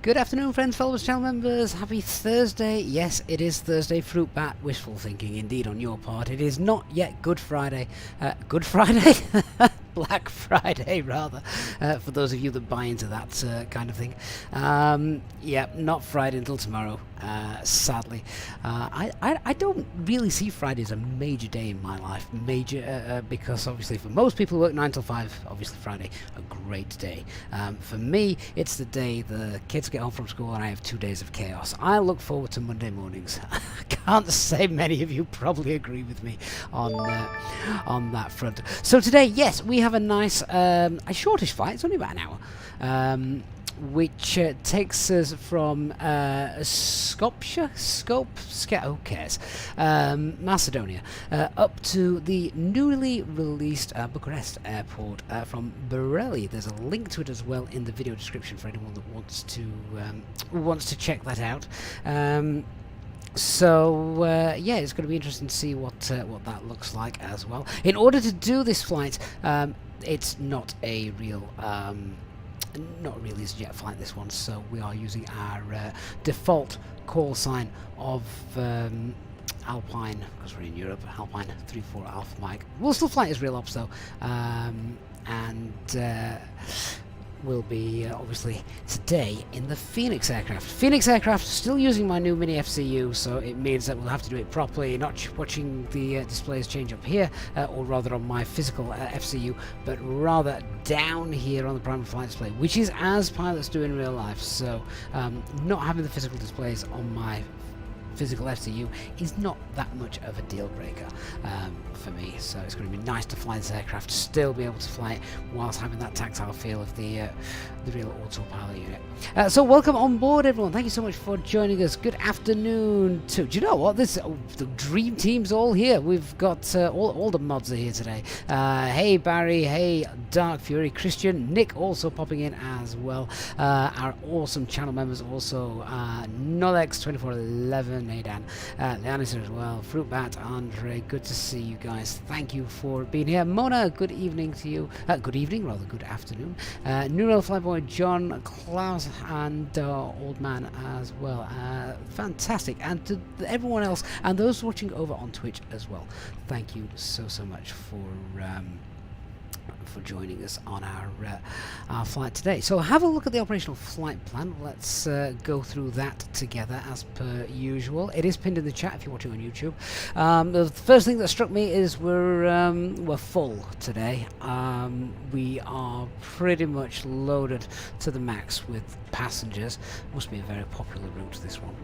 Good afternoon, friends, followers, channel members. Happy Thursday. Yes, it is Thursday. Fruit bat, wishful thinking indeed on your part. It is not yet Good Friday. Good Friday? Black Friday, rather, for those of you that buy into that kind of thing. Yeah, not Friday until tomorrow, sadly. I don't really see Friday as a major day in my life. Major, because obviously for most people who work 9 till 5, obviously Friday, a great day. For me, it's the day the kids get home from school and I have 2 days of chaos. I look forward to Monday mornings. I can't say many of you probably agree with me on that front. So today, yes, we have a nice, a shortish flight. It's only about an hour, which takes us from Skopje, who cares, Macedonia, up to the newly released Bucharest airport from Borelli. There's a link to it as well in the video description for anyone that wants to check that out. So yeah, it's going to be interesting to see what that looks like as well. In order to do this flight, it's not a real EasyJet flight, this one, so we are using our default call sign of Alpine, because we're in Europe, Alpine 34 Alpha Mike. We'll still fly as real ops though, and will be obviously today in the Fenix aircraft. Fenix aircraft, still using my new mini FCU, so it means that we'll have to do it properly, not watching the displays change up here, or rather on my physical FCU, but rather down here on the primary flight display, which is as pilots do in real life. So not having the physical displays on my physical FCU is not that much of a deal breaker for me, so it's going to be nice to fly this aircraft, still be able to fly it whilst having that tactile feel of the real autopilot unit. So welcome on board, everyone. Thank you so much for joining us. Good afternoon to, do you know what, the dream team's all here. We've got all the mods are here today. Hey Barry, hey Dark Fury, Christian, Nick also popping in as well. Our awesome channel members also, Nolex2411, hey Dan, Leanis as well, Fruitbat, Andre, good to see you guys. Thank you for being here. Mona, good evening to you. Good evening, rather, good afternoon. Neural Flyboy, John, Klaus, and Old Man as well. Fantastic. And to everyone else, and those watching over on Twitch as well, thank you so much for joining us on our flight today. So have a look at the operational flight plan. Let's go through that together as per usual. It is pinned in the chat if you're watching on YouTube. The first thing that struck me is we're full today. We are pretty much loaded to the max with passengers. Must be a very popular route, this one.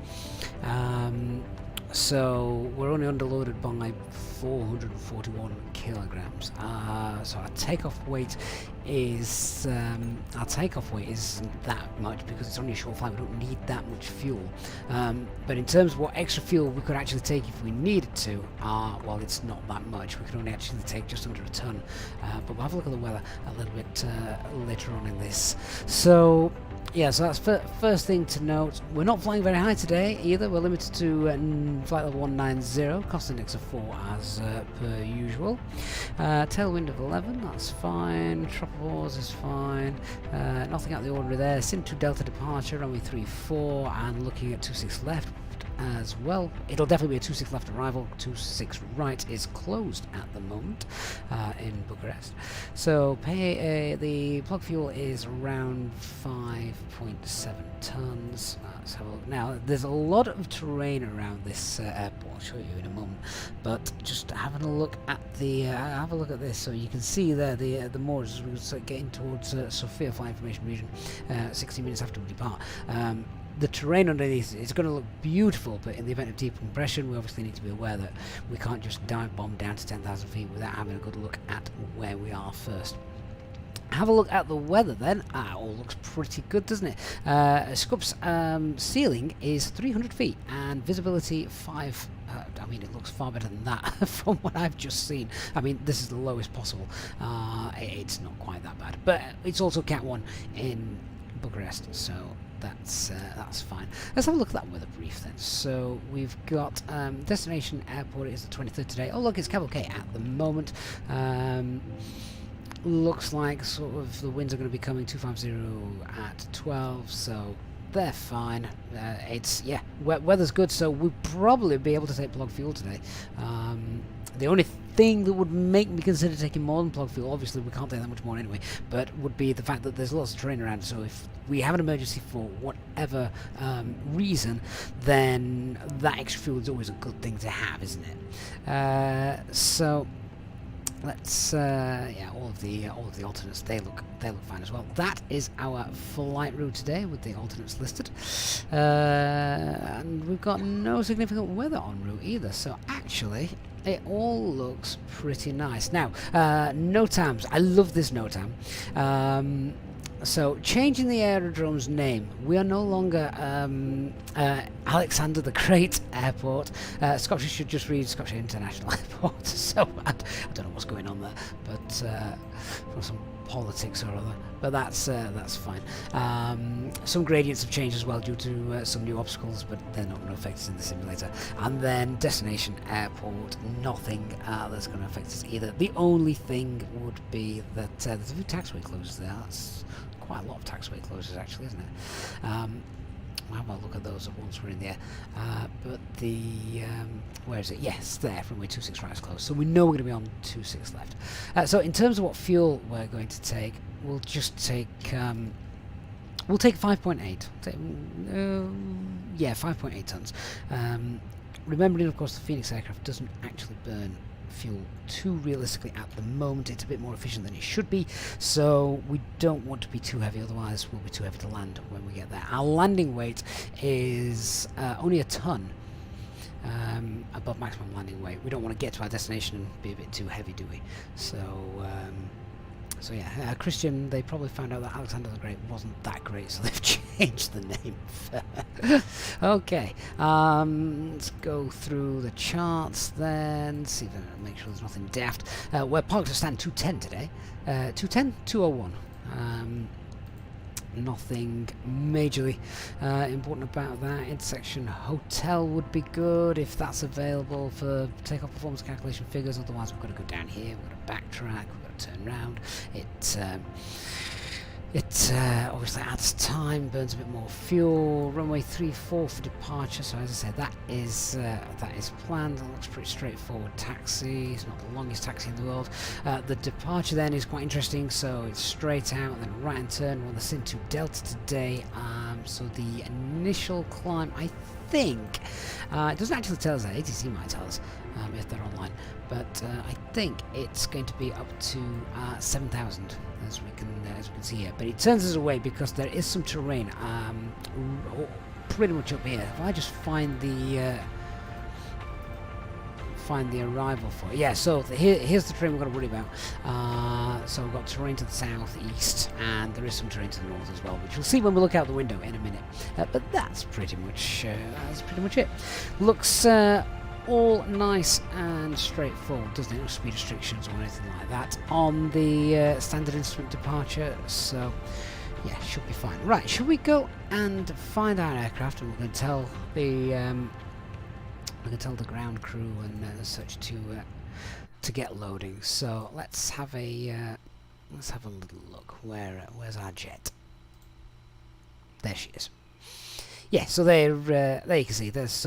So we're only underloaded by 441 kilograms. So our takeoff weight isn't that much because it's only a short flight. We don't need that much fuel. But in terms of what extra fuel we could actually take if we needed to, well, it's not that much. We could only actually take just under a ton. But we'll have a look at the weather a little bit later on in this. So yeah, so that's first thing to note. We're not flying very high today either. We're limited to flight level 190, cost index of 4 as per usual. Tailwind of 11, that's fine. Tropicals is fine. Nothing out of the ordinary there. Sim 2 Delta departure, runway 34, and looking at 26 left as well. It'll definitely be a 26 left arrival. 26 right is closed at the moment in Bucharest. So the plug fuel is around 5.7 tons. Let's have a look. Now there's a lot of terrain around this airport. I'll show you in a moment. But just having a look at the have a look at this, so you can see there the moors as we start getting towards Sofia Flight Information Region. 60 minutes after we depart. The terrain underneath is going to look beautiful, but in the event of deep compression, we obviously need to be aware that we can't just dive bomb down to 10,000 feet without having a good look at where we are first. Have a look at the weather then. All looks pretty good, doesn't it? Scoop's ceiling is 300 feet and visibility 5. I mean, it looks far better than that from what I've just seen. I mean, this is the lowest possible. It's not quite that bad, but it's also Cat 1 in Bucharest, so that's fine. Let's have a look at that weather brief then. So we've got destination airport is the 23rd today. Oh look, it's Cavalcade at the moment. Looks like sort of the winds are going to be coming 250 at 12, so they're fine. It's, yeah, weather's good, so we'll probably be able to take plug fuel today. The only thing that would make me consider taking more than plug fuel, obviously we can't take that much more anyway, but would be the fact that there's lots of terrain around, so if we have an emergency for whatever reason, then that extra fuel is always a good thing to have, isn't it? So let's yeah, all of the alternates, they look fine as well. That is our flight route today with the alternates listed, and we've got no significant weather en route either, so actually it all looks pretty nice. Now, NOTAMs. I love this NOTAM. So, changing the aerodrome's name. We are no longer Alexander the Great Airport. Scottish should just read Scottish International Airport. So, I don't know what's going on there, but for some politics or other. But that's fine. Some gradients have changed as well due to some new obstacles, but they're not going to affect us in the simulator. And then destination airport, nothing that's going to affect us either. The only thing would be that there's a few taxway closures there. That's quite a lot of taxway closures actually, isn't it? We'll have a look at those once we're in there. But the where is it? Yes, there. Runway 26 right is closed, so we know we're going to be on 26 left. So in terms of what fuel we're going to take, we'll just take we'll take 5.8. Yeah, 5.8 tons. Remembering, of course, the Fenix aircraft doesn't actually burn fuel too realistically at the moment. It's a bit more efficient than it should be, so we don't want to be too heavy, otherwise we'll be too heavy to land when we get there. Our landing weight is only a ton above maximum landing weight. We don't want to get to our destination and be a bit too heavy, do we? So so yeah, Christian, they probably found out that Alexander the Great wasn't that great, so they've changed the name. Okay, let's go through the charts then, see if I make sure there's nothing daft. We're parked at stand 210 today. 210? 201. Nothing majorly important about that. Intersection hotel would be good if that's available for takeoff performance calculation figures. Otherwise, we've got to go down here, we've got to backtrack, we've got to turn around. It obviously adds time, burns a bit more fuel. Runway 34 for departure. So as I said, that is planned. It looks pretty straightforward taxi. It's not the longest taxi in the world. The departure then is quite interesting. So it's straight out and then right hand turn. We're on the Sin 2 Delta today. So the initial climb, I think, it doesn't actually tell us that. ATC might tell us if they're online, but I think it's going to be up to 7,000 as we can see here. But it turns us away because there is some terrain pretty much up here. If I just find the arrival for it. Yeah, so here's the terrain we've got to worry about. So we've got terrain to the south, east, and there is some terrain to the north as well, which we'll see when we look out the window in a minute. But that's pretty much it. Looks all nice and straightforward, doesn't it? No speed restrictions or anything like that on the standard instrument departure, so yeah, should be fine. Right, should we go and find our aircraft, and we're going to tell the ground crew and such to get loading. So let's have a little look. Where's our jet? There she is. Yeah, so there you can see there's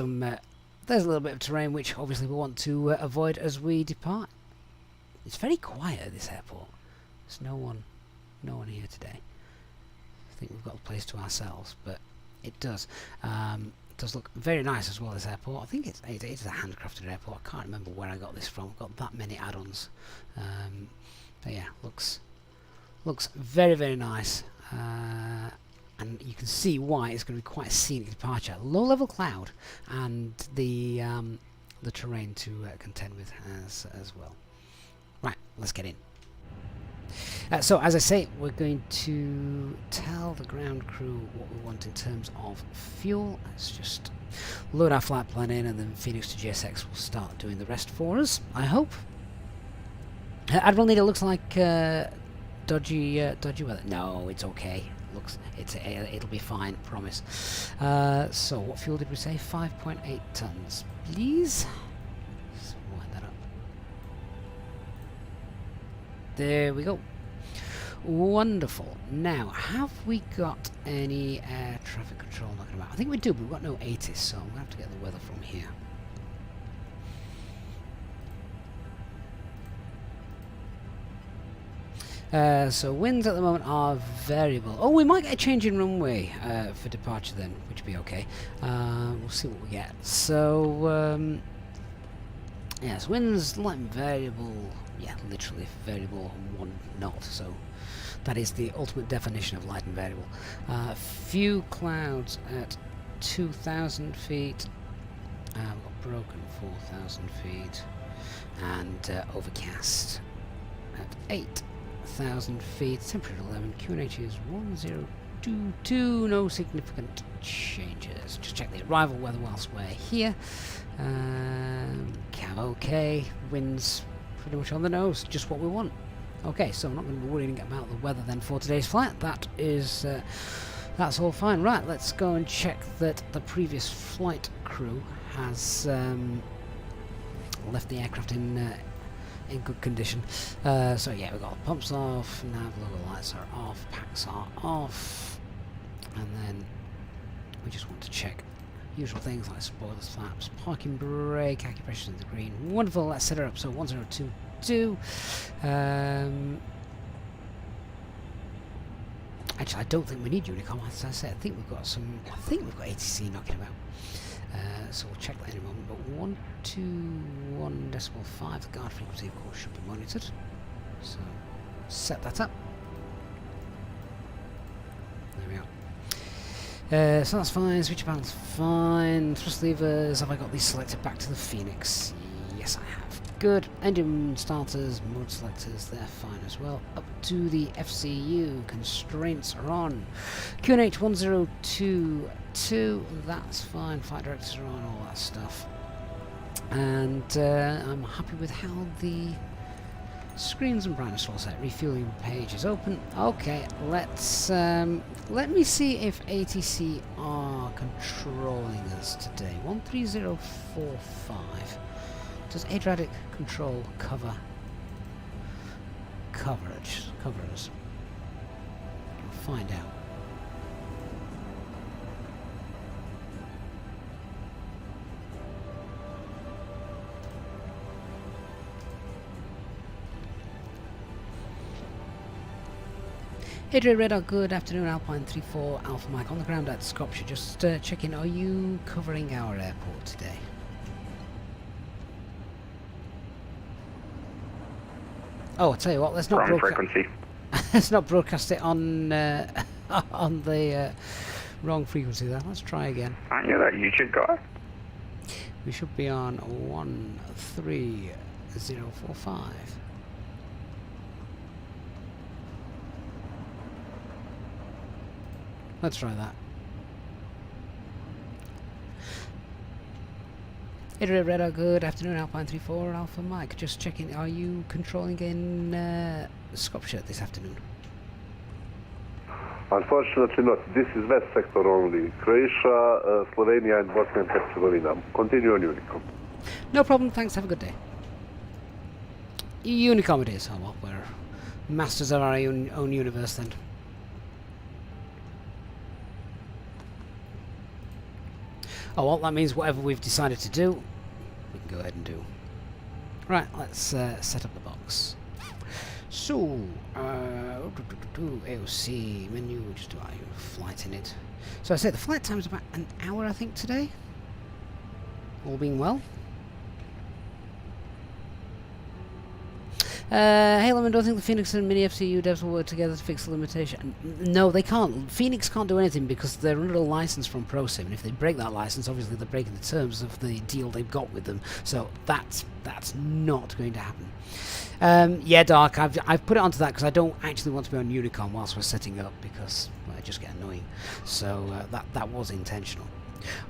a little bit of terrain which obviously we want to avoid as we depart. It's very quiet at this airport. There's no one here today. I think we've got the place to ourselves, but it does. It does look very nice as well, this airport. I think it's a handcrafted airport. I can't remember where I got this from. I've got that many add-ons. But yeah, looks very, very nice. And you can see why it's going to be quite a scenic departure. Low-level cloud and the terrain to contend with as well. Right, let's get in. So as I say, we're going to tell the ground crew what we want in terms of fuel. Let's just load our flight plan in, and then Fenix to GSX will start doing the rest for us, I hope. Admiral Need, it looks like dodgy weather. No, it's okay. It'll be fine, promise. So what fuel did we say? 5.8 tons, please. Let's wind that up. There we go. Wonderful. Now, have we got any air traffic control knocking about? I think we do, but we've got no 80s, so I'm going to have to get the weather from here. So winds at the moment are variable. Oh, we might get a change in runway for departure then, which would be okay. We'll see what we get. So, yes, winds light and variable. Yeah, literally variable 1 knot. So that is the ultimate definition of light and variable. Few clouds at 2,000 feet. We've got broken 4,000 feet. And overcast at 8,000 feet. Temperature 11. QNH is 1022. No significant changes. Just check the arrival weather whilst we're here. Cav okay. Winds pretty much on the nose. Just what we want. Okay, so I'm not going to be worrying about the weather then for today's flight. That is, that's all fine. Right, let's go and check that the previous flight crew has left the aircraft in good condition. So yeah, we've got pumps off, nav logo lights are off, packs are off, and then we just want to check usual things like spoilers, flaps, parking brake, acupressure in the green. Wonderful, let's set her up. So 1022. Actually, I don't think we need Unicom. As I said, I think we've got ATC knocking about. So we'll check that in a moment. But 121.5, the guard frequency, of course, should be monitored. So set that up. There we are. So that's fine. Switch balance fine. Thrust levers. Have I got these selected back to the Fenix? Yes, I have. Good. Engine starters, mode selectors, they're fine as well. Up to the FCU. Constraints are on. QNH 1022. That's fine. Flight directors are on. All that stuff. And I'm happy with how the screens and brightness are all set. Refueling page is open. Okay, let's let me see if ATC are controlling us today. 13045. Does Adriatic control cover us? We'll find out. Adria Radar, good afternoon, Alpine 34 Alpha Mike on the ground at Skopje. Just checking, are you covering our airport today? Oh, I'll tell you what, let's not broadcast it on on the wrong frequency there. Let's try again. Aren't you that YouTube guy? We should be on 13045. Let's try that. Adria Radar, good afternoon, Alpine 34 Alpha Mike. Just checking, are you controlling in Skopje this afternoon? Unfortunately not. This is West sector only. Croatia, Slovenia and Bosnia and Herzegovina. Continue on Unicom. No problem, thanks, have a good day. Unicom it is. Oh well, we're masters of our own universe then. Oh well, that means whatever we've decided to do, we can go ahead and do. Right, let's set up the box. So, AOC menu, just do our flight in it. So I say the flight time is about an hour, I think, today. All being well. Hey Lemon, don't think the Fenix and Mini FCU devs will work together to fix the limitation. No, they can't. Phoenix can't do anything because they're under a license from ProSim, and if they break that license, obviously they're breaking the terms of the deal they've got with them. So that's not going to happen. Yeah, Dark, I've put it onto that because I don't actually want to be on Unicom whilst we're setting up because I just get annoying. So that was intentional.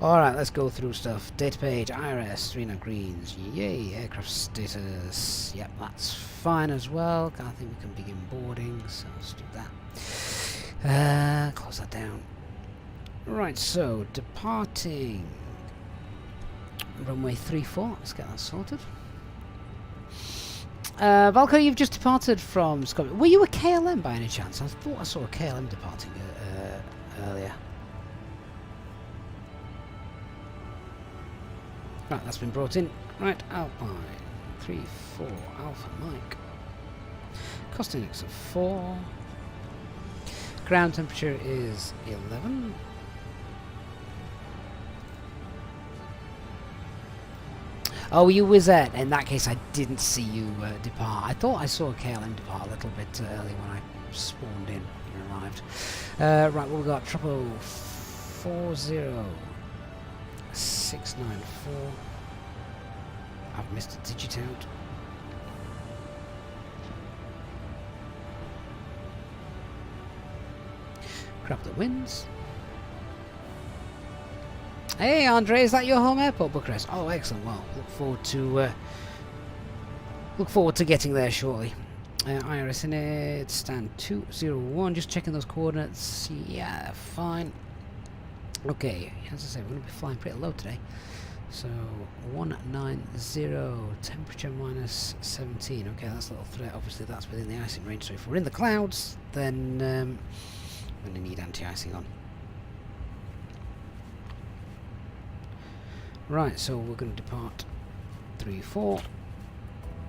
Alright, let's go through stuff. Data page, IRS, 3 now greens, yay, aircraft status, yep, that's fine as well. I think we can begin boarding, so let's do that. Close that down. Right, so, departing runway 34, let's get that sorted. Valkyrie, you've just departed from Scotland. Were you a KLM by any chance? I thought I saw a KLM departing earlier. Right, that's been brought in. Right, Alpine 3-4 Alpha Mike. Cost index of 4. Ground temperature is 11. Oh, you was it. In that case, I didn't see you depart. I thought I saw a KLM depart a little bit early when I spawned in and arrived. Right, what we got? Tropo 40694. I've missed a digit out. Crap that wins. Hey Andre, is that your home airport, Bucharest? Oh, excellent. Well, look forward to getting there shortly. IRS in it, stand 201. Just checking those coordinates. Yeah, fine. Okay, as I say, we're going to be flying pretty low today. So 190, temperature minus 17. Okay, that's a little threat. Obviously, that's within the icing range. So if we're in the clouds, then I'm going to need anti-icing on. Right, so we're going to depart 3-4.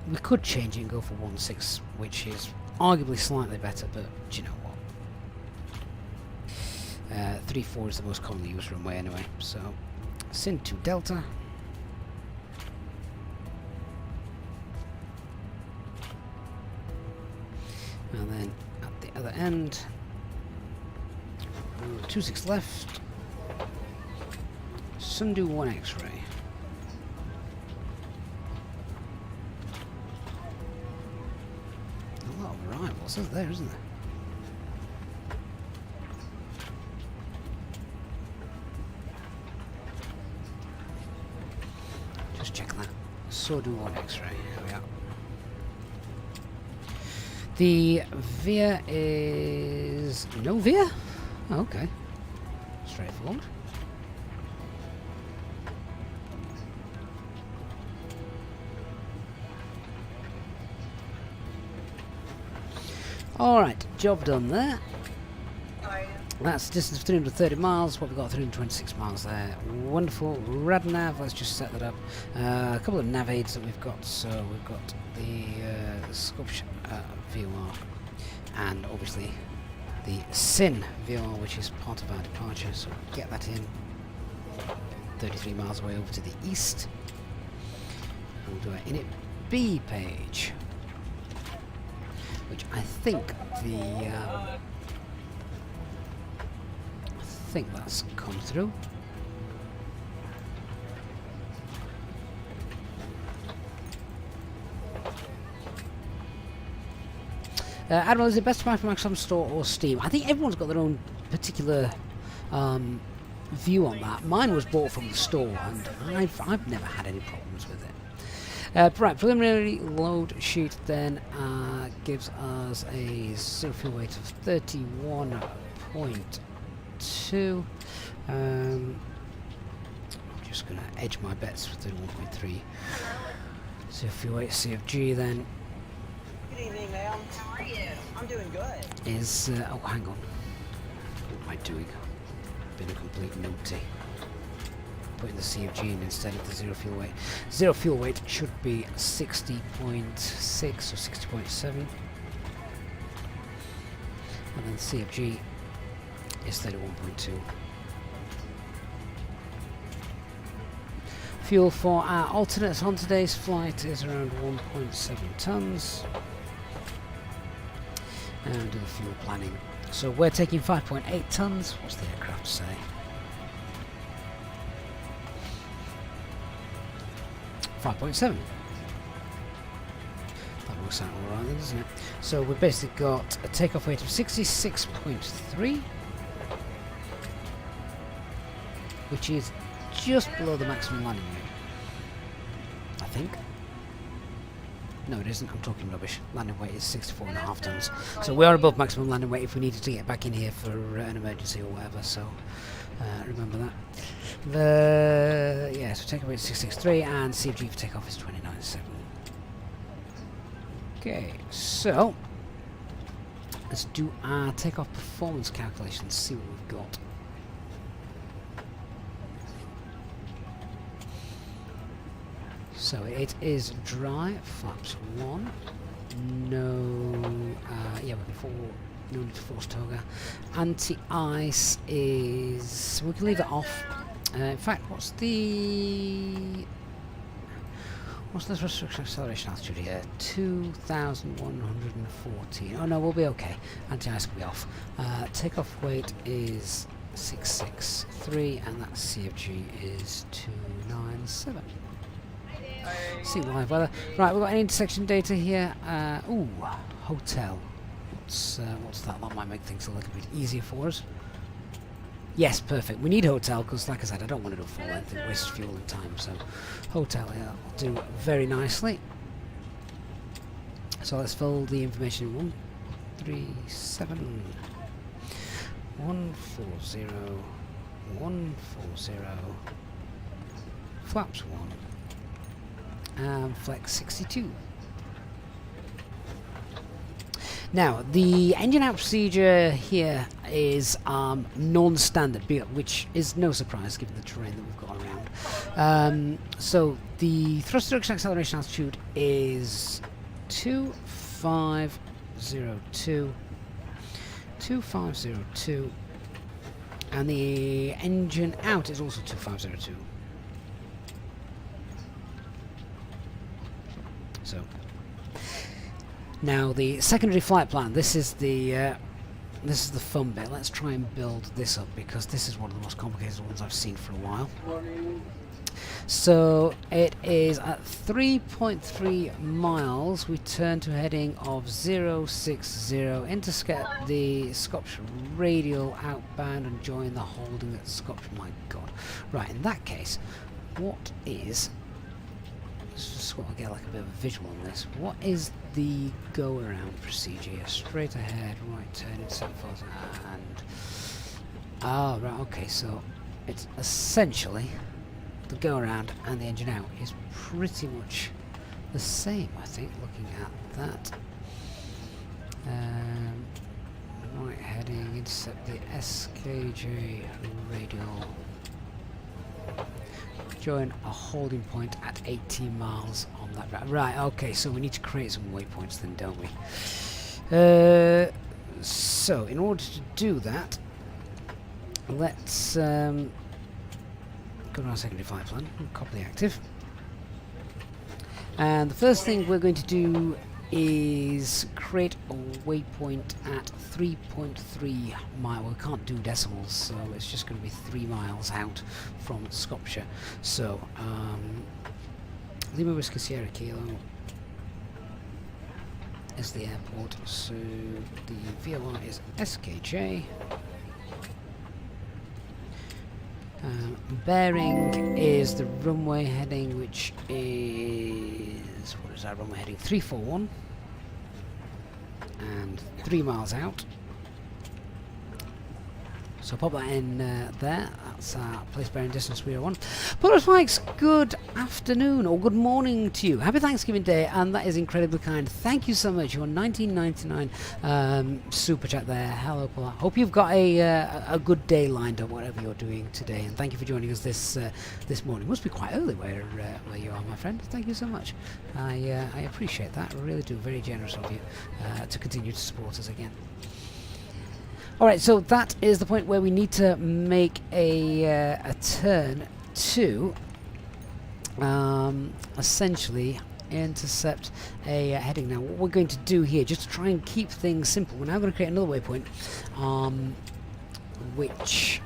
We could change it and go for 1-6, which is arguably slightly better, but do you know what? 3-4 is the most commonly used runway anyway, so Sin 2 Delta. And then at the other end, 26 left. Sundu 1 X-ray. A lot of arrivals, isn't there, isn't there? Just check that. Sundu 1 X-ray. Here we are. The VIA is no VIA? Oh, okay. Straightforward. Alright, job done there. That's distance of 330 miles, what we've got 326 miles there. Wonderful, rad nav, let's just set that up. A couple of nav aids that we've got, so we've got the Scottish VOR and obviously the SIN VOR, which is part of our departure, so get that in. 33 miles away over to the east. And we'll do our init B page, which I think that's come through. Admiral, is it best to buy from Microsoft Store or Steam? I think everyone's got their own particular view on that. Mine was bought from the store, and I've never had any problems with it. Right, preliminary load sheet then gives us a zero fuel weight of 31.2. I'm just going to edge my bets with 31.3. Zero fuel weight CFG then. Good evening, ma'am. How are you? I'm doing good. Is oh, hang on. What am I doing? Been a complete numpty. Putting the CFG in instead of the zero fuel weight. Zero fuel weight should be 60.6 or 60.7. And then CFG is 31.2. Fuel for our alternates on today's flight is around 1.7 tons. And do the fuel planning. So we're taking 5.8 tons. What's the aircraft say? 5.7. That works out alright then, doesn't it? So we've basically got a takeoff weight of 66.3, which is just below the maximum landing weight, I think. No, it isn't. I'm talking rubbish. Landing weight is 64.5 tons. So we are above maximum landing weight if we needed to get back in here for an emergency or whatever. So remember that. So takeoff weight is 663 and CFG for takeoff is 29.7. Okay, so let's do our takeoff performance calculations, see what we've got. So it is dry, flaps 1, no, yeah, no need to force toga. Anti-ice is, we can leave it off. In fact, what's the restriction acceleration altitude here? 2,114. Oh no, we'll be okay. Anti-ice will be off. Takeoff weight is 663, and that CFG is 297. See live weather. Right, we've got an intersection data here. Ooh, hotel. What's that? That might make things a little bit easier for us. Yes, perfect. We need hotel because, like I said, I don't want to do full length and waste fuel and time. So, hotel here will do very nicely. So let's fill the information in 137 140 140 flaps 1 and flex 62. Now, the engine out procedure here is non-standard, which is no surprise given the terrain that we've got around. So the thrust reduction acceleration altitude is 2502, and the engine out is also 2502. So now the secondary flight plan. This is the fun bit. Let's try and build this up because this is one of the most complicated ones I've seen for a while. So it is at 3.3 miles. We turn to heading of 060, intercept the Skopje radial outbound and join the holding at Skopje. My God! Right, in that case, what is? Just want to get like a bit of a visual on this. What is the go around procedure? Straight ahead, right turn, and so forth, and right, okay. So it's essentially the go around and the engine out is pretty much the same, I think. Looking at that, right heading, intercept the SKJ radial. Join a holding point at 18 miles on that route. Right, okay, so we need to create some waypoints then, don't we? So, in order to do that, let's go to our secondary flight plan and copy the active. And the first thing we're going to do is create a waypoint at 3.3 miles. We can't do decimals, so it's just going to be 3 miles out from Skopje. So, Lima Whiskey Sierra Kilo is the airport, so the VOR is SKJ. Bearing is the runway heading, which is, what is our runway heading? 341, and 3 miles out. So pop that in there. That's our place bearing distance 301. Bucharest Mike's, good afternoon or good morning to you. Happy Thanksgiving Day, and that is incredibly kind. Thank you so much. Your 1999 super chat there. Hello, Paul. Hope you've got a good day lined up, whatever you're doing today. And thank you for joining us this morning. Must be quite early where you are, my friend. Thank you so much. I appreciate that. I really do. Very generous of you to continue to support us again. Alright, so that is the point where we need to make a turn to essentially intercept a heading. Now, what we're going to do here, just to try and keep things simple, we're now going to create another waypoint, which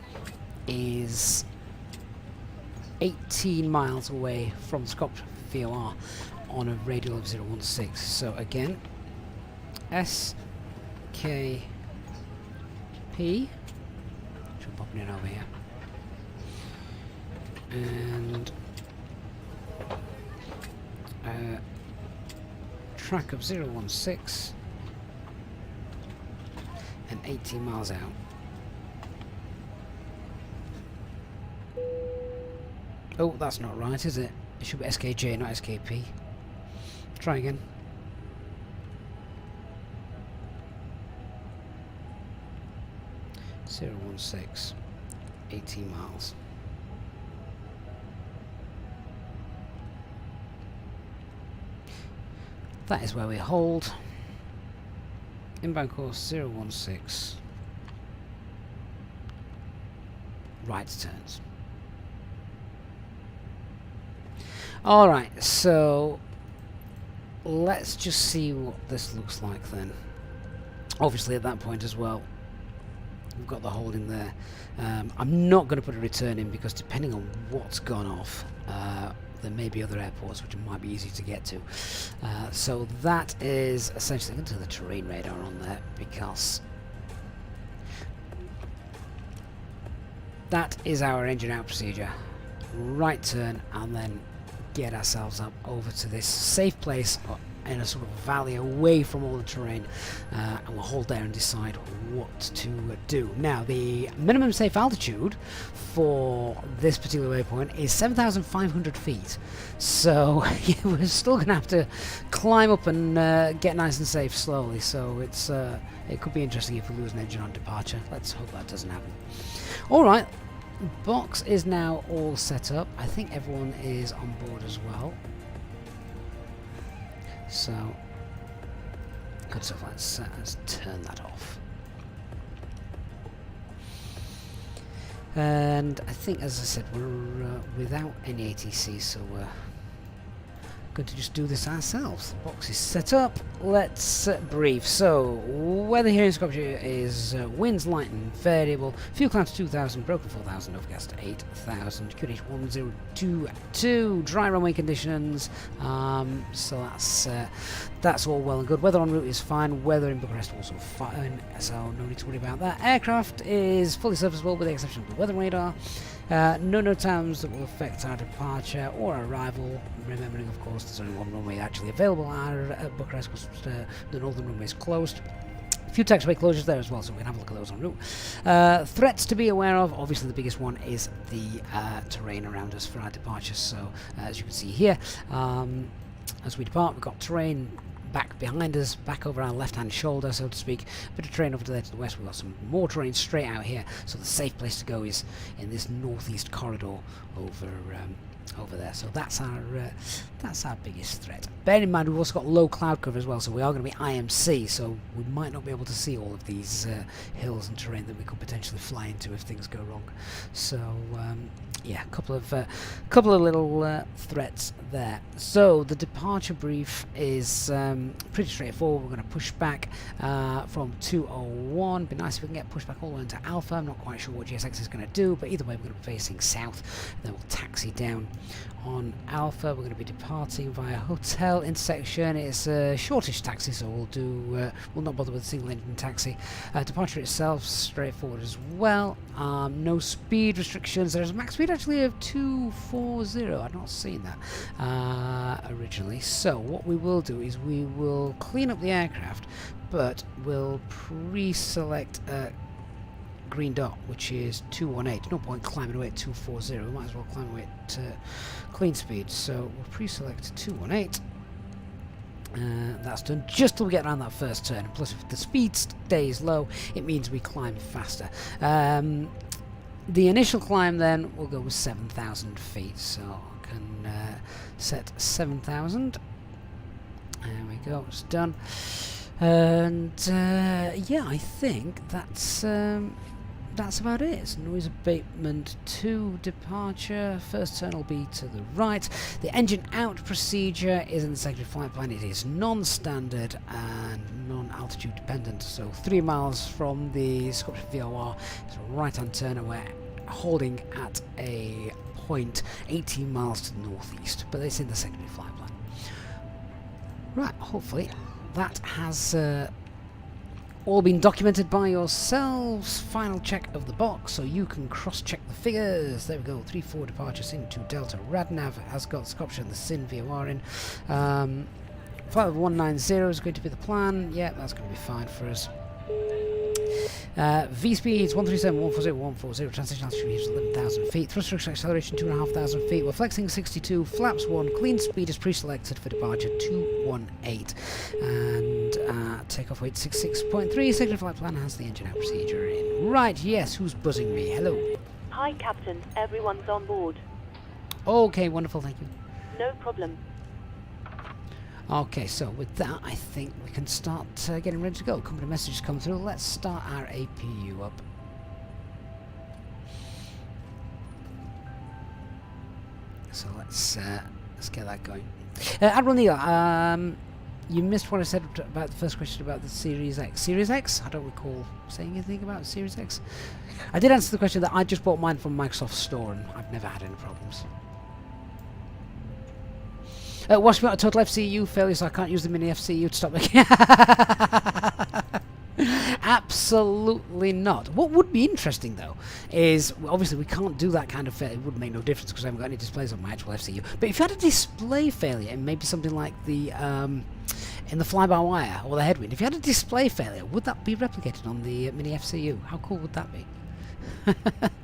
is 18 miles away from Skopje VOR on a radial of 016. So again, SK P, should pop it in over here, and track of 016 and 18 miles out. Oh, that's not right, is it? It should be SKJ, not SKP. Try again. 016, 18 miles. That is where we hold. Inbound course 016. Right turns. Alright, so let's just see what this looks like then. Obviously at that point as well, we've got the holding there. I'm not going to put a return in because depending on what's gone off, there may be other airports which might be easy to get to. So that is essentially, I'm going to turn the terrain radar on there because that is our engine out procedure. Right turn and then get ourselves up over to this safe place in a sort of valley away from all the terrain, and we'll hold there and decide what to do. Now, the minimum safe altitude for this particular waypoint is 7,500 feet, so yeah, we're still going to have to climb up and get nice and safe slowly, so it's it could be interesting if we lose an engine on departure. Let's hope that doesn't happen. Alright, box is now all set up. I think everyone is on board as well. So, good stuff. Let's turn that off. And I think, as I said, we're without any ATC, so we're going to just do this ourselves. The box is set up. Let's brief. So, weather here in Skopje is winds light and variable. Fuel cloud to 2,000, broken 4,000, overcast to 8,000, QNH 1022. Dry runway conditions. So that's all well and good. Weather en route is fine. Weather in Bucharest also fine. So no need to worry about that. Aircraft is fully serviceable with the exception of the weather radar. No times that will affect our departure or arrival. Remembering, of course, there's only one runway actually available at Bucharest because the northern runway is closed. A few taxiway closures there as well, so we can have a look at those en route. Threats to be aware of, obviously the biggest one is the terrain around us for our departure. So as you can see here, as we depart, we've got terrain back behind us, back over our left-hand shoulder, so to speak. A bit of terrain over there to the west. We've got some more terrain straight out here, so the safe place to go is in this northeast corridor over there. So that's our biggest threat. Bear in mind we've also got low cloud cover as well, so we are going to be IMC, so we might not be able to see all of these hills and terrain that we could potentially fly into if things go wrong. So yeah, a couple of little threats there. So the departure brief is pretty straightforward. We're going to push back from 201. Be nice if we can get pushed back all the way into Alpha. I'm not quite sure what GSX is going to do, but either way we're going to be facing south. Then we'll taxi down on Alpha. We're going to be departing via hotel intersection. It's a shortish taxi, so we'll not bother with a single engine taxi. Departure itself straightforward as well. No speed restrictions. There's a max speed actually of 240. I've not seen that originally. So what we will do is we will clean up the aircraft, but we'll pre-select green dot, which is 218. No point climbing away at 240. We might as well climb away at clean speed. So we'll pre-select 218. That's done just till we get around that first turn. And plus, if the speed stays low, it means we climb faster. The initial climb then will go with 7,000 feet. So I can set 7,000. There we go. It's done. And yeah, I think that's about it. It's noise abatement to departure. First turn will be to the right. The engine out procedure is in the secondary flight plan. It is non-standard and non-altitude dependent. So 3 miles from the Skopje VOR is a right-hand turn, and we're holding at a point 18 miles to the northeast. But it's in the secondary flight plan. Right, hopefully that has all been documented by yourselves. Final check of the box, so you can cross-check the figures. There we go. 3-4 departure, SIN 2 Delta. Radnav has got Skopje and the SIN VOR in. Flight of 190 is going to be the plan. Yeah, that's going to be fine for us. V speeds 137, 140, 140, transition altitude is 11,000 feet, thrust reduction acceleration 2,500 feet, we're flexing 62, flaps 1, clean speed is pre-selected for departure 218, and takeoff weight 66.3, second flight plan has the engine out procedure in. Right, yes, who's buzzing me? Hello. Hi, Captain. Everyone's on board. Okay, wonderful, thank you. No problem. Okay, so with that, I think we can start getting ready to go. Company messages come through. Let's start our APU up. So let's get that going. Admiral Neil, you missed what I said about the first question about the Series X. Series X? I don't recall saying anything about Series X. I did answer the question that I just bought mine from Microsoft Store and I've never had any problems. Watch me out a total FCU failure, so I can't use the mini FCU to stop making. Absolutely not. What would be interesting though is, obviously we can't do that kind of failure. It wouldn't make no difference because I haven't got any displays on my actual FCU. But if you had a display failure and maybe something like the in the fly-by-wire or the headwind, if you had a display failure, would that be replicated on the mini FCU? How cool would that be? I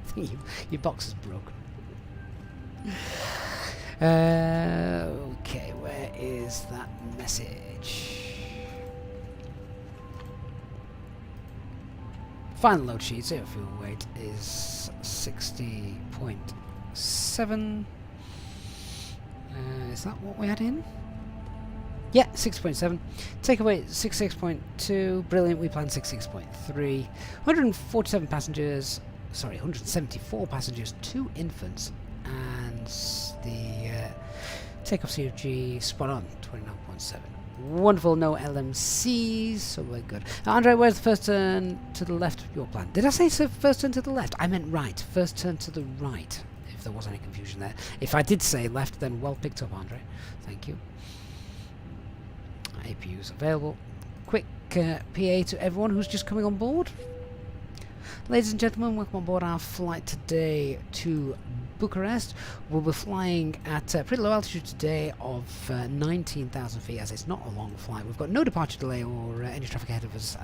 think your box is broken. Okay, where is that message? Final load sheet, zero fuel weight is 60.7. Is that what we had in? Yeah, 6.7. Takeaway 66.2. Brilliant, we planned 66.3. 147 passengers. Sorry, 174 passengers, 2 infants. And the takeoff CFG spot on, 29.7. Wonderful, no LMCs, so we're good. Andre, where's the first turn to the left of your plan? Did I say first turn to the left? I meant right. First turn to the right, if there was any confusion there. If I did say left, then well picked up, Andre. Thank you. APU's available. Quick PA to everyone who's just coming on board. Ladies and gentlemen, welcome on board our flight today to Bucharest. We'll be flying at pretty low altitude today of 19,000 feet, as it's not a long flight. We've got no departure delay or any traffic ahead of us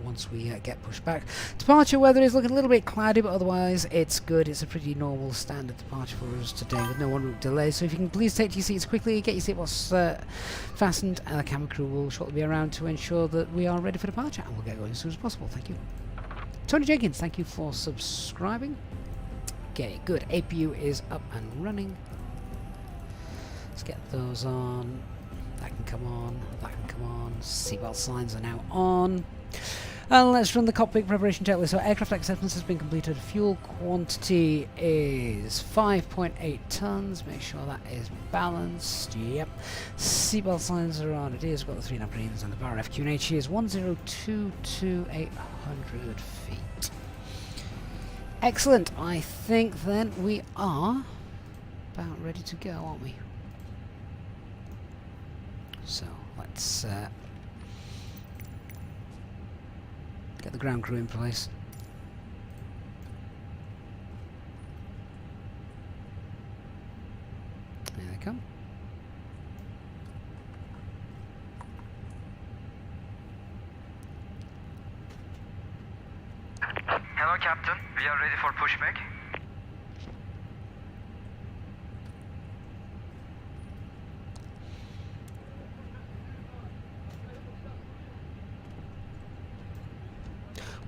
once we get pushed back. Departure weather is looking a little bit cloudy, but otherwise it's good. It's a pretty normal standard departure for us today with no en route delay. So if you can please take to your seats quickly, get your seatbelts fastened, and the camera crew will shortly be around to ensure that we are ready for departure, and we'll get going as soon as possible. Thank you. Tony Jenkins, thank you for subscribing. Okay, good. APU is up and running. Let's get those on. That can come on. That can come on. Seatbelt signs are now on. And let's run the cockpit preparation checklist. So aircraft acceptance has been completed. Fuel quantity is 5.8 tons. Make sure that is balanced. Yep. Seatbelt signs are on. It is. We've got the 3 navigators and the bar FQNH is 1022,800 feet. Excellent. I think then we are about ready to go, aren't we? So let's get the ground crew in place. There they come. Hello, Captain. We are ready for pushback.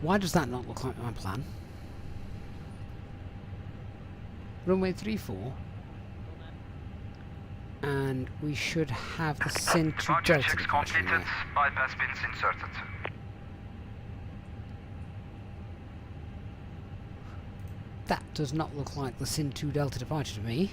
Why does that not look like my plan? Runway 34. And we should have the SIN to Departure Delta checks departure completed. runway. Bypass pins inserted. That does not look like the SIN 2 Delta departure to me.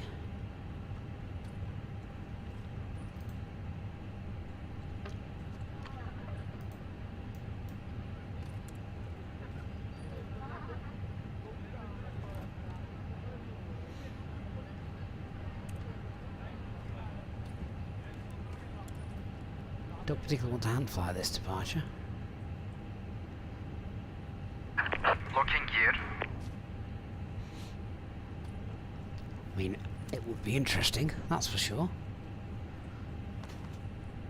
Don't particularly want to hand fly this departure. Locking gear. I mean, it would be interesting, that's for sure.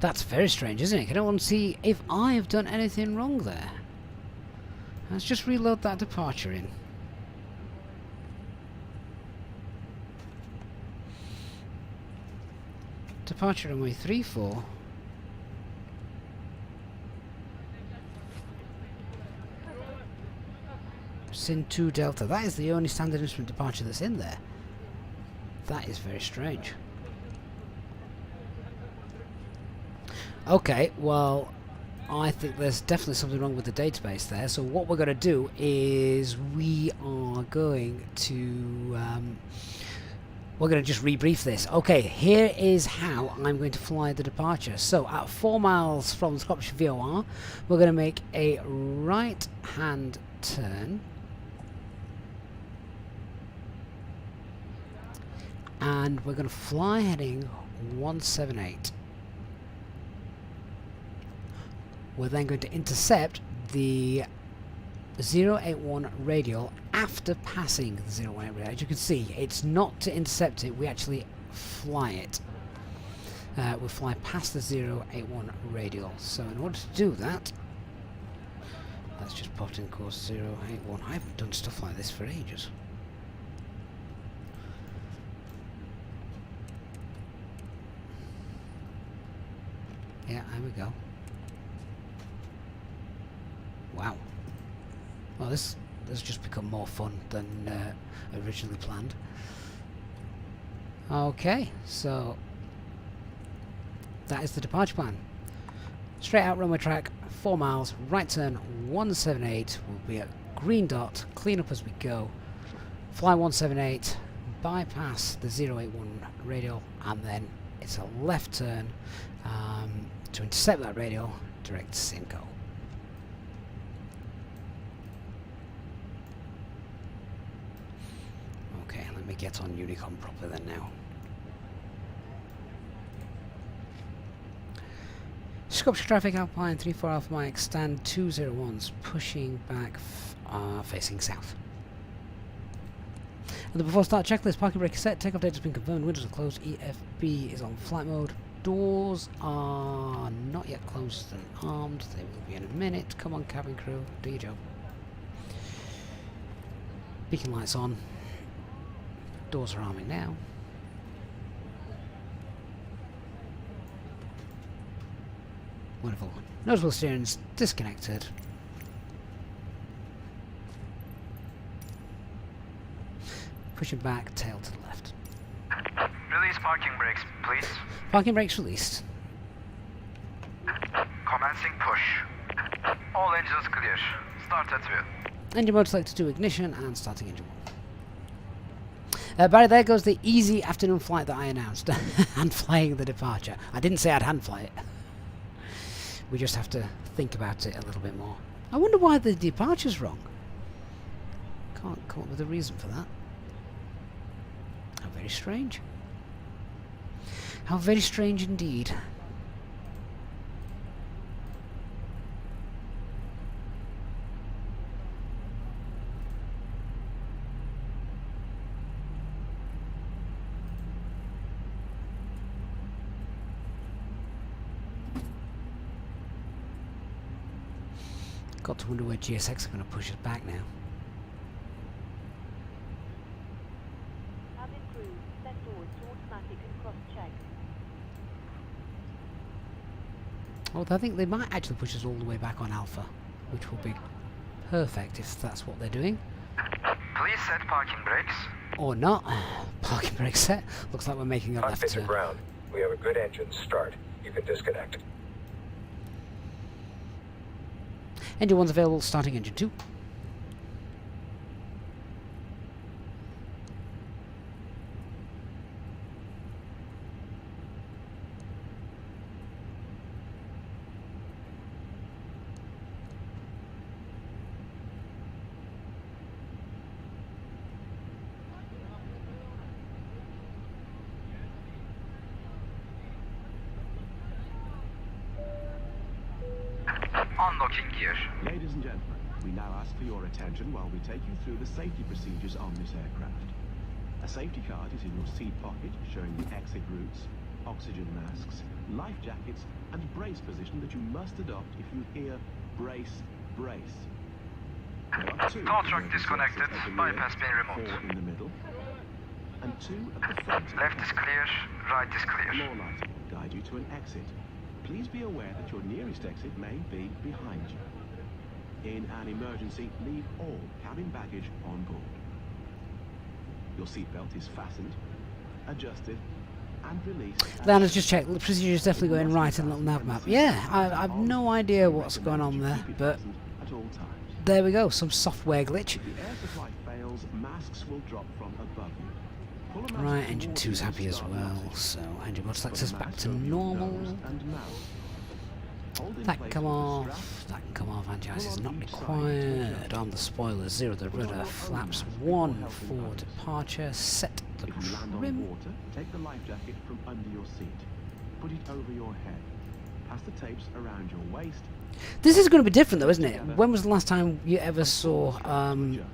That's very strange, isn't it? I don't want to see if I have done anything wrong there. Let's just reload that departure in. Departure runway 34. Sin 2 Delta. That is the only standard instrument departure that's in there. That is very strange. Okay, well, I think there's definitely something wrong with the database there. So what we're going to do is we are going to we're going to just rebrief this. Okay, here is how I'm going to fly the departure. So at 4 miles from the Scottish VOR, we're going to make a right-hand turn. And we're going to fly heading 178. We're then going to intercept the 081 radial after passing the 018 radial. As you can see, it's not to intercept it, we actually fly it. We fly past the 081 radial. So in order to do that, let's just put in course 081. I haven't done stuff like this for ages. Yeah, there we go. Wow. Well, this has just become more fun than originally planned. Okay, so that is the departure plan. Straight out runway track, 4 miles, right turn 178. We'll be at green dot, clean up as we go. Fly 178, bypass the 081 radial, and then it's a left turn to intercept that radial, direct Simcoe. Okay, let me get on Unicom proper then now. Scottish traffic Alpine 34 Alpha Mike, stand 201s, pushing back facing south. And the before start checklist, parking brake is set, takeoff date has been confirmed, windows are closed, EFB is on flight mode, doors are not yet closed and armed, they will be in a minute. Come on cabin crew, do your job. Beacon lights on, doors are arming now. Wonderful. Nose wheel steering's disconnected. Pushing back, tail to the left. Release parking brakes, please. Parking brakes released. Commencing push. All engines clear. Start at will. Engine mode selected to ignition and starting engine 1. Barry, there goes the easy afternoon flight that I announced. And flying the departure. I didn't say I'd hand fly it. We just have to think about it a little bit more. I wonder why the departure's wrong. Can't come up with a reason for that. How very strange. How very strange indeed. Got to wonder where GSX are going to push us back now. Cabin crew, set doors to automatic and cross-check. Oh, I think they might actually push us all the way back on Alpha, which will be perfect if that's what they're doing. Please set parking brakes. Or not. Parking brake set. Looks like we're making a left Cockpit to turn. ground. We have a good engine start. You can disconnect. Engine 1's available, starting engine 2. Unlocking gear. Ladies and gentlemen, we now ask for your attention while we take you through the safety procedures on this aircraft. A safety card is in your seat pocket showing the exit routes, oxygen masks, life jackets and brace position that you must adopt if you hear brace, brace. There are 2 Tow truck emergency disconnected. exits at the Bypass rear, being removed. 4 in the middle, and 2 at the front. Left is clear, right is clear. Floor lighting will guide you to an exit. Please be aware that your nearest exit may be behind you. In an emergency, leave all cabin baggage on board. Your seatbelt is fastened, adjusted, and released. Then let's just check. The procedure is definitely going right in the little nav map. Yeah, I've no idea what's going on there, but at all times. there we go. Some software glitch. If the air supply fails, masks will drop from above you. Pull a mask Right, engine towards 2's you happy to as start well, melting. so engine mod Put selects a us back mask to over your normal. nose and mouth. Hold in That place can come with the off, strap. that can come off, anti-ice is Pull on not each side to required. adjust. On the spoilers, 0 the Put on rudder, your own flaps mask 1 before for helping others. departure, set the If you land on trim. water, take the life jacket from under your seat. Put it over your head. Pass the tapes around your waist. This is going to be different though, isn't it? When was the last time you ever saw Adjust.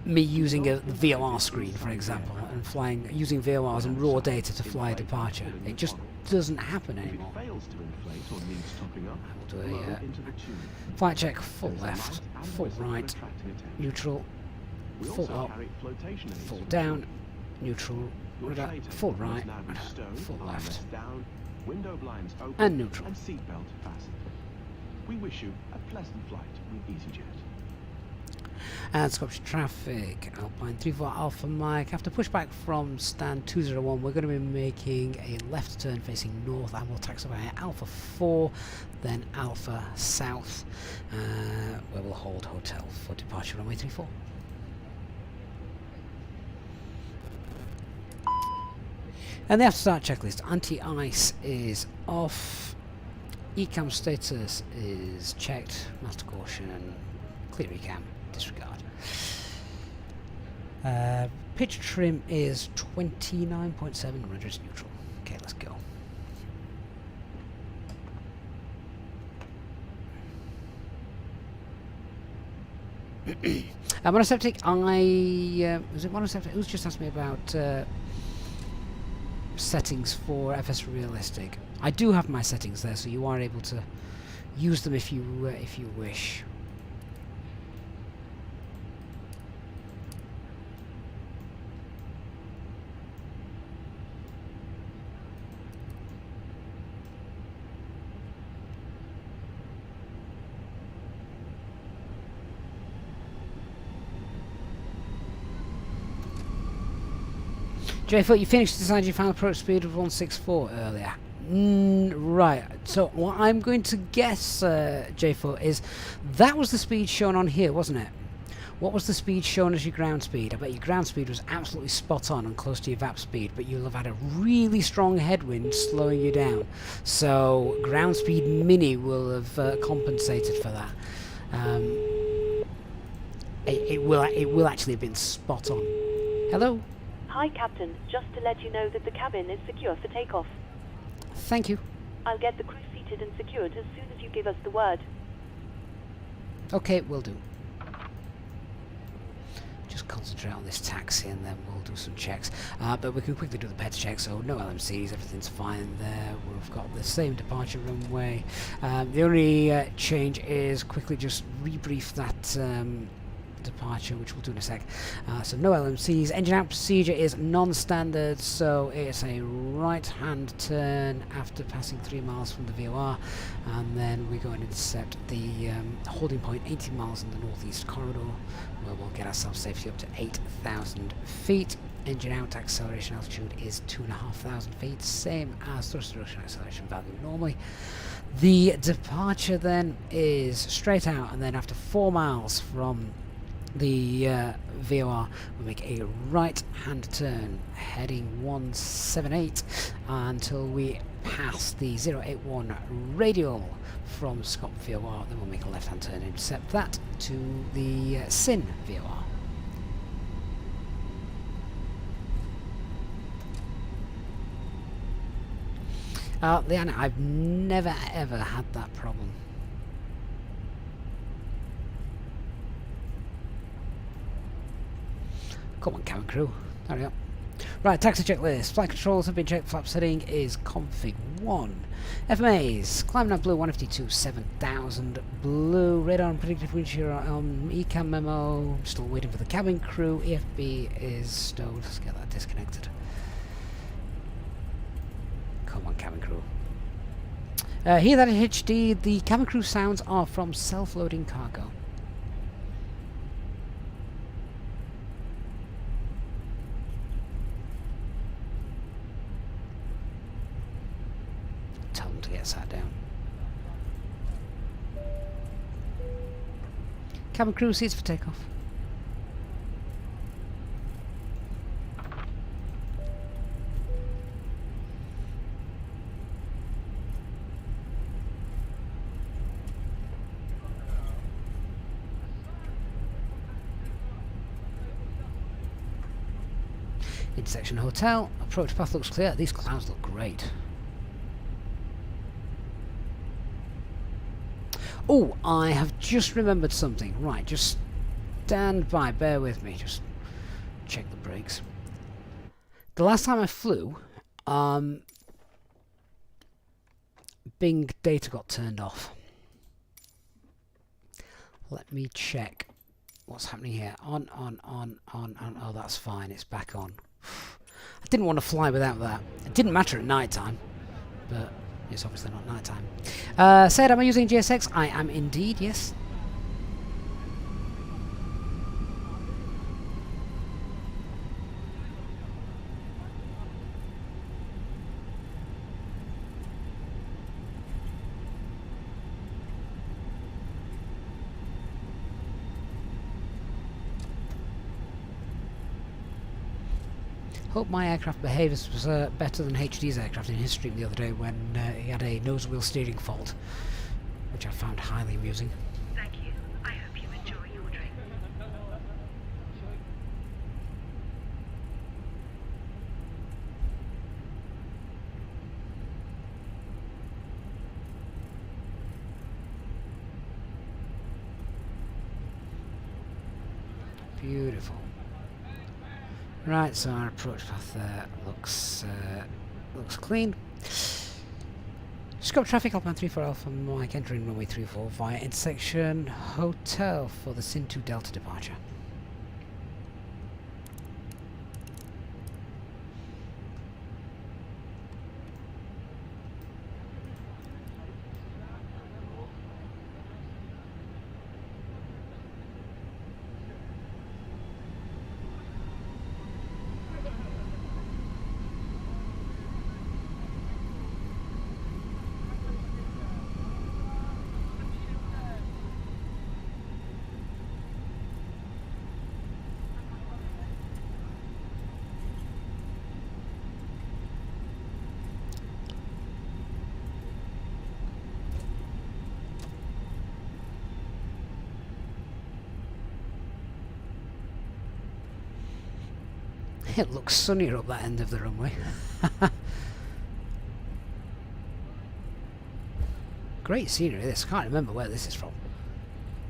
me using a VOR screen, for example, and using VORs and raw data to fly a departure? It just doesn't happen If it anymore. fails to inflate or needs topping up, We'll do a blow into the tube. flight check, full There's a left, light and full whistle for right, attracting attention. neutral, We full also up, carry flotation aids full for down, crew. neutral, Your rudder, tray full table must right, now be stowed, full left. armrest down, window blinds open, And neutral. and seatbelt fastened. We wish you a pleasant flight with EasyJet. And Scottish traffic, Alpine 34 Alpha Mike. After pushback from stand 201, we're going to be making a left turn facing north and we'll taxi via Alpha 4, then Alpha South, where we'll hold hotel for departure runway 34. And the after start checklist, anti-ice is off, ECAM status is checked, master caution, clear ECAM, disregard. Pitch trim is 29.7, rudder is neutral. Okay, let's go. Monoseptic, was it Monoseptic? Who's just asked me about settings for FS Realistic? I do have my settings there, so you are able to use them if you wish. J4, you finished deciding your final approach speed of 164 earlier. Right, so what I'm going to guess, J4, is that was the speed shown on here, wasn't it? What was the speed shown as your ground speed? I bet your ground speed was absolutely spot on and close to your VAP speed, but you'll have had a really strong headwind slowing you down. So ground speed mini will have compensated for that. It will actually have been spot on. Hello? Hi, Captain. Just to let you know that the cabin is secure for takeoff. Thank you. I'll get the crew seated and secured as soon as you give us the word. Okay, will do. Just concentrate on this taxi and then we'll do some checks. But we can quickly do the PETS check, so no LMCs, everything's fine there. We've got the same departure runway. The only change is quickly just rebrief that departure, which we'll do in a sec. So no LMCs. Engine out procedure is non-standard, so it's a right-hand turn after passing 3 miles from the VOR, and then we're going to intercept the holding point 80 miles in the northeast corridor, where we'll get ourselves safely up to 8,000 feet. Engine out acceleration altitude is 2,500 feet, same as thrust reduction acceleration value normally. The departure then is straight out, and then after 4 miles from the VOR, we make a right hand turn heading 178 until we pass the 081 radial from Scott VOR. Then we'll make a left hand turn and intercept that to the SIN VOR. Leanna, I've never ever had that problem. Come on, cabin crew. Hurry up. Right, taxi checklist. Flight controls have been checked. Flap setting is config 1. FMAs. Climb nav blue 152 7000 blue. Radar and predictive wind shear on ECAM memo. Still waiting for the cabin crew. EFB is stowed. Let's get that disconnected. Come on, cabin crew. Here that is HD. The cabin crew sounds are from self-loading cargo. Tell them to get sat down. Cabin crew seats for takeoff. Intersection hotel. Approach path looks clear. These clouds look great. Oh, I have just remembered something. Right, just stand by. Bear with me. Just check the brakes. The last time I flew, Bing data got turned off. Let me check what's happening here. On. Oh, that's fine. It's back on. I didn't want to fly without that. It didn't matter at night time, but it's obviously not night time. Said, am I using GSX? I am indeed, yes. Hope my aircraft behaves better than HD's aircraft in his stream the other day when he had a nose wheel steering fault, which I found highly amusing. Thank you. I hope you enjoy your drink. Beautiful. Right, so our approach path there looks clean. Scope traffic Alpine 34 Alpha Mike entering runway 34 via intersection hotel for the Sin 2 Delta departure. It looks sunnier up that end of the runway. Great scenery this. Can't remember where this is from.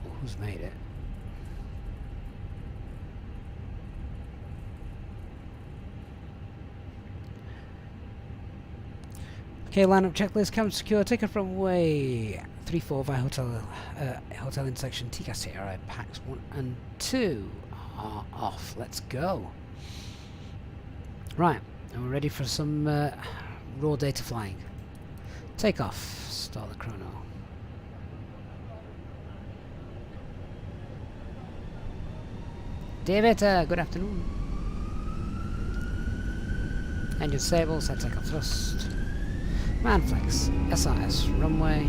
Or who's made it. Okay, lineup checklist. Cabin secure. Take it from way 34 via hotel intersection. TCAS TRI packs 1 and 2 are off. Let's go. Right, and we're ready for some raw data flying. Take off. Start the chrono. David, good afternoon. Engine stable, set takeoff thrust. Manflex, SRS, runway.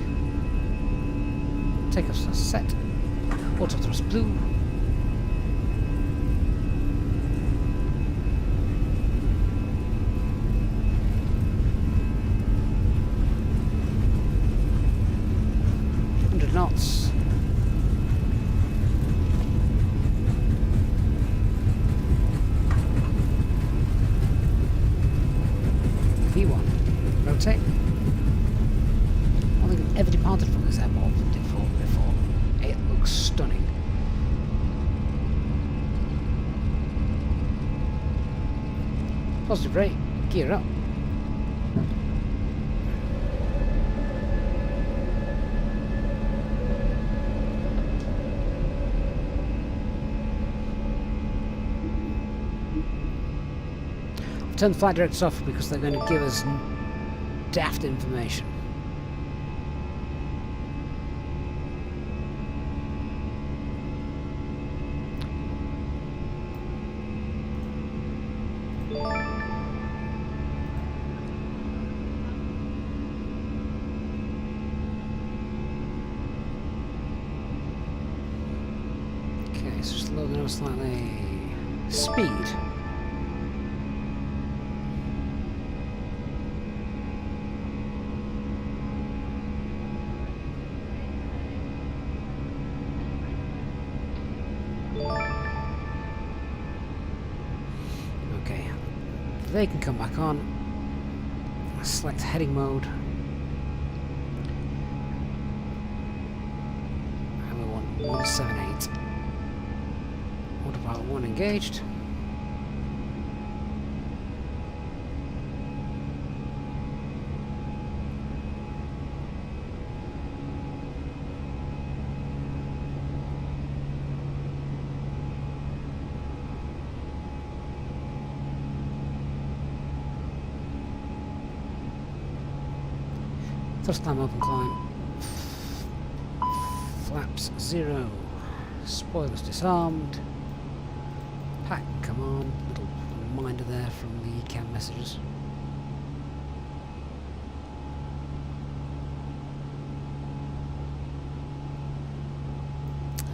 Takeoff thrust set. Auto thrust blue. Knots. V1. Rotate. I don't think I've ever departed from this airport before. It looks stunning. Positive rate. Gear up. Turn the flight directors off because they're going to give us daft information. Okay, so slow down slightly. Speed. They can come back on. Select heading mode. And we want 178. Autopilot 1 engaged. Thrust climb, open climb. Flaps 0. Spoilers disarmed. Pack come on. Little reminder there from the cam messages.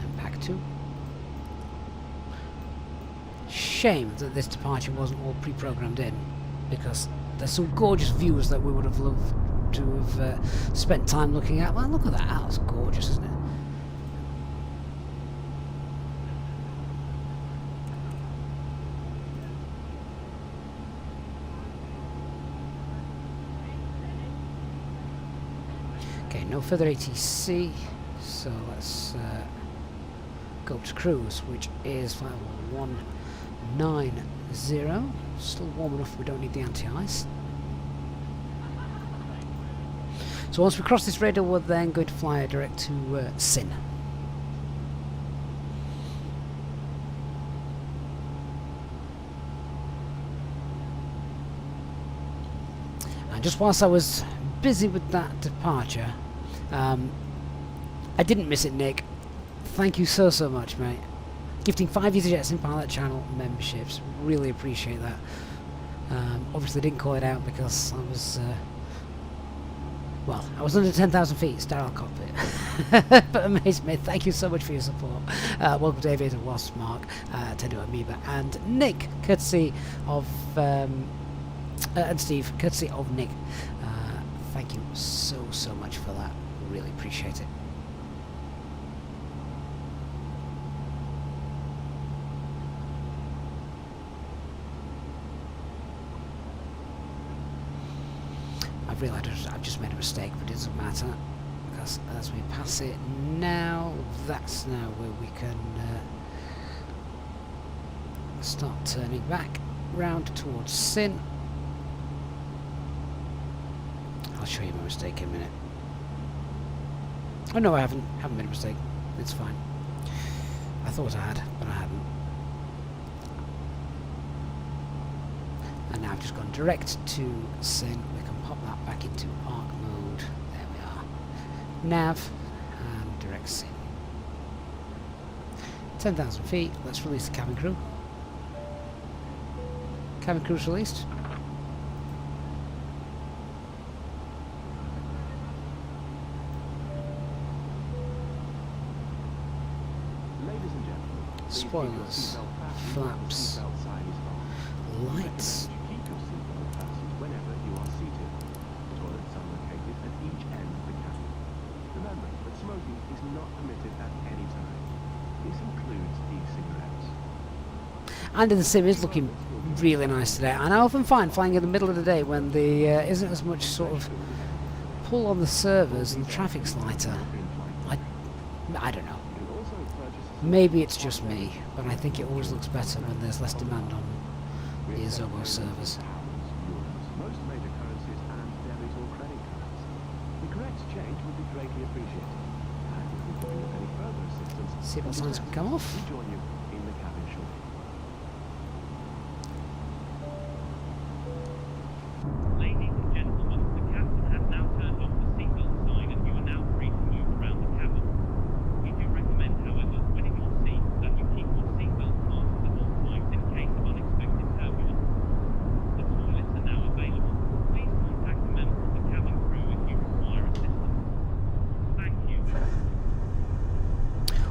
And pack 2. Shame that this departure wasn't all pre-programmed in, because there's some gorgeous views that we would have loved to have spent time looking at. Well, look at that. That's gorgeous, isn't it? Okay, no further ATC, so let's go to cruise, which is 5190. Still warm enough, we don't need the anti-ice. So once we cross this radar, we're then going to fly direct to Sin. And just whilst I was busy with that departure, I didn't miss it, Nick. Thank you so much, mate. Gifting 5 EasyJet in Pilot Channel memberships. Really appreciate that. Obviously didn't call it out because I was... well, I was under 10,000 feet, sterile cockpit. But amazed me. Thank you so much for your support. Welcome to Aviator Wasp, Mark, Tendo Amoeba, and Nick, courtesy of... and Steve, courtesy of Nick. Thank you so much for that. Really appreciate it. I've realised I've just made a mistake, but it doesn't matter, because as we pass it now, that's now where we can start turning back round towards Sin. I'll show you my mistake in a minute. Oh no, I haven't made a mistake. It's fine. I thought I had, but I hadn't. And now I've just gone direct to Sin. We can pop that back into arc mode. There we are. Nav and direct Sin. 10,000 feet. Let's release the cabin crew. Cabin crew's released. Spoilers, flaps, lights. Whenever you are seated. Toilets are located at each end of the cabin. Remember that smoking is not permitted at any time. This includes e-cigarettes. And the sim is looking really nice today, and I often find flying in the middle of the day when there isn't as much sort of pull on the servers and the traffic's lighter. I don't know. Maybe it's just me, but I think it always looks better when there's less demand on We the accept Azobo payments servers. in pounds, euros, most major currencies, and debit or credit cards. The correct change would be greatly appreciated. And if we can be of any further assistance, Seatbelt please signs can come off. we'll join you in the cabin shortly. Ladies and gentlemen, the captain has now turned off the seatbelt sign and you are now free to move around the cabin. We do recommend, however, when in your seat, that you keep your seatbelt fastened at all times in case of unexpected turbulence. The toilets are now available. Please contact a member of the cabin crew if you require assistance. Thank you.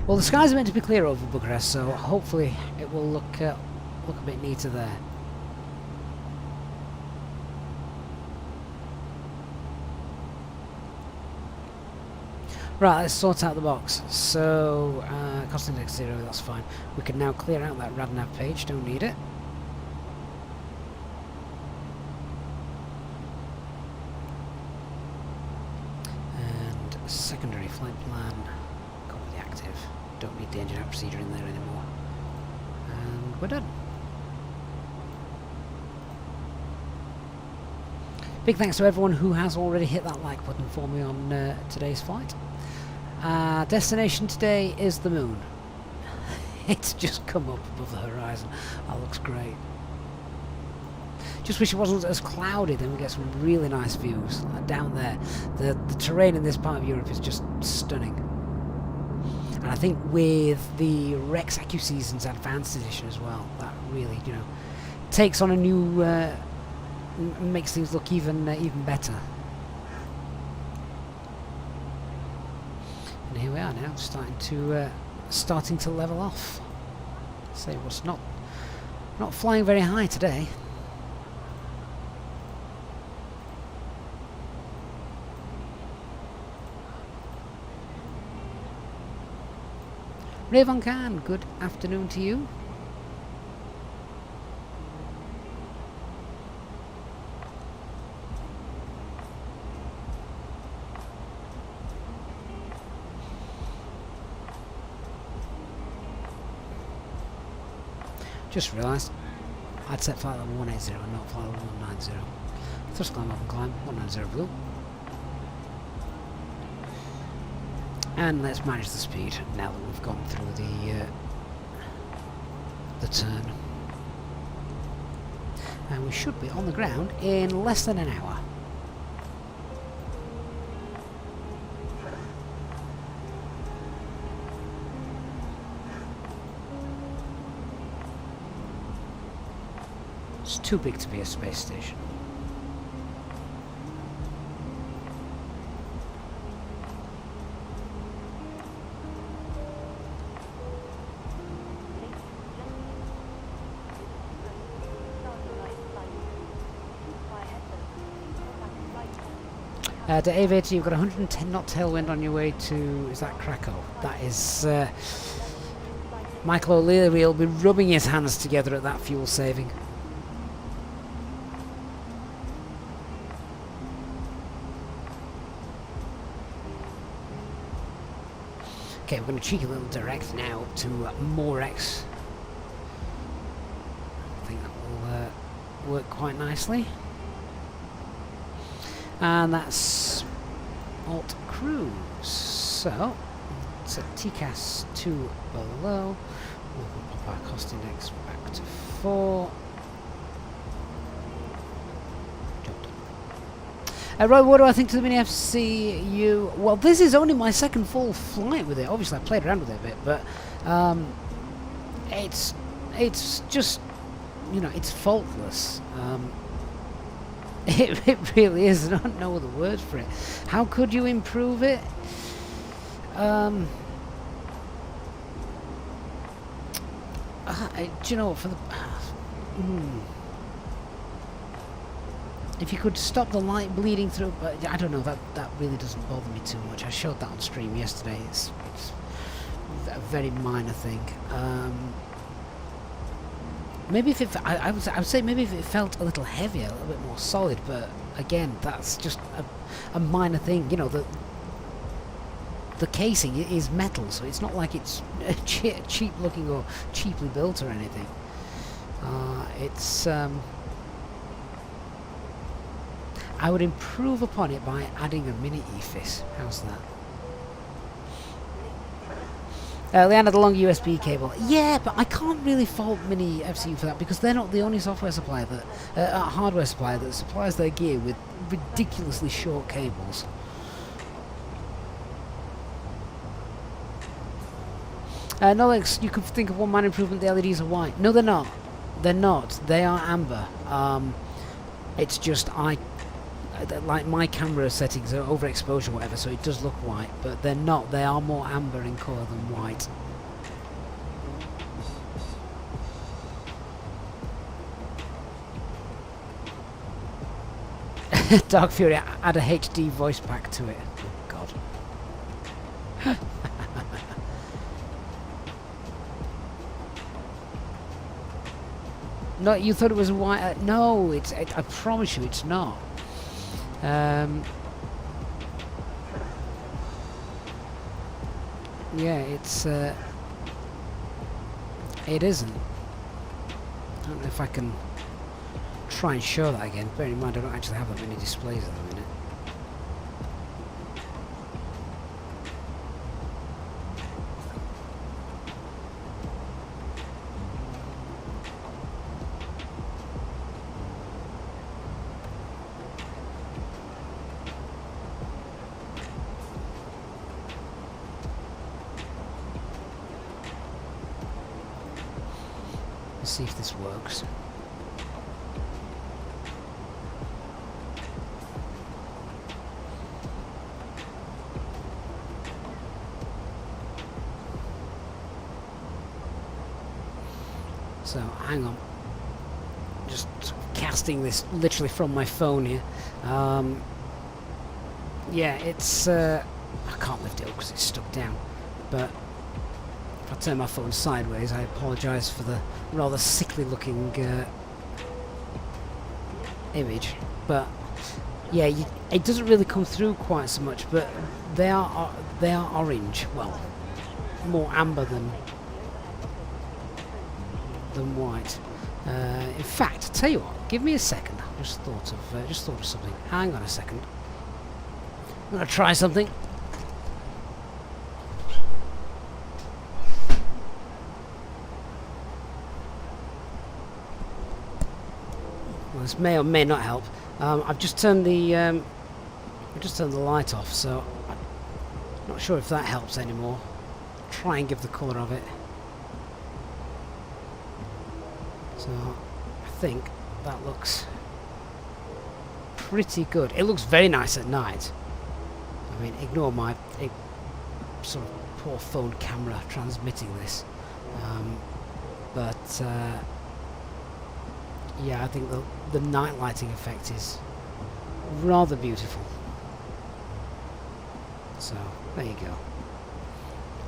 Well, the skies are meant to be clear over Bucharest, so hopefully it will look a bit neater there. Right, let's sort out the box. So, cost index 0, that's fine. We can now clear out that RadNav page, don't need it. And secondary flight plan, completely active. Don't need the engine out procedure in there anymore. And we're done. Big thanks to everyone who has already hit that like button for me on today's flight. Destination today is the moon. It's just come up above the horizon. That looks great. Just wish it wasn't as cloudy, then we get some really nice views. Down there, the terrain in this part of Europe is just stunning. And I think with the Rex AccuSeasons Advanced Edition as well, that really, you know, takes on a new, makes things look even better. And here we are now, starting to level off. So it was not flying very high today. Ray Von Khan, good afternoon to you. Just realised I'd set flight level 180 and not flight level 190. Thrust climb, open climb, 190 blue. And let's manage the speed now that we've gone through the turn. And we should be on the ground in less than an hour. It's too big to be a space station. To Aviator, you've got 110 knot tailwind on your way to, is that Krakow? That is, Michael O'Leary will be rubbing his hands together at that fuel saving. Okay, we're going to cheek a little direct now up to Morex. I think that will work quite nicely. And that's Alt Cruise. So, set TCAS 2 below. We'll pop our cost index back to 4. Right, what do I think to the Mini FCU? Well, this is only my second full flight with it. Obviously, I played around with it a bit, but it's just, you know, it's faultless. It really is. I don't know the words for it. How could you improve it? Do you know, for the if you could stop the light bleeding through, but I don't know, that really doesn't bother me too much. I showed that on stream yesterday. It's a very minor thing. Maybe if it, I would say maybe if it felt a little heavier, a little bit more solid, but again, that's just a minor thing. You know, the casing is metal, so it's not like it's cheap looking or cheaply built or anything. It's I would improve upon it by adding a mini EFIS. How's that? Leanna, the long USB cable. Yeah, but I can't really fault Mini FCU for that because they're not the only software supplier that, hardware supplier that supplies their gear with ridiculously short cables. Nolex, you could think of one minor improvement. The LEDs are white. No, they're not. They're not. They are amber. It's just like my camera settings are overexposure or whatever, so it does look white, but they're not. They are more amber in colour than white. Dark Fury, add a HD voice pack to it. Oh God. No, you thought it was white? No, it's. I promise you, it's not. Yeah, it's. It isn't. I don't know if I can try and show that again. Bear in mind, I don't actually have that many displays at the minute. Let's see if this works. So, hang on. Just casting this literally from my phone here. Yeah, it's... I can't lift it up because it's stuck down. But if I turn my phone sideways, I apologise for the rather sickly looking image. But yeah, it doesn't really come through quite so much. But they are orange. Well, more amber than white. In fact, tell you what, give me a second. I just thought of something. Hang on a second. I'm gonna try something. Well, this may or may not help. I've just turned the light off, so I'm not sure if that helps anymore. Try and give the colour of it. So I think that looks pretty good. It looks very nice at night. I mean, ignore my sort of poor phone camera transmitting this. But yeah, I think the night lighting effect is rather beautiful. So there you go.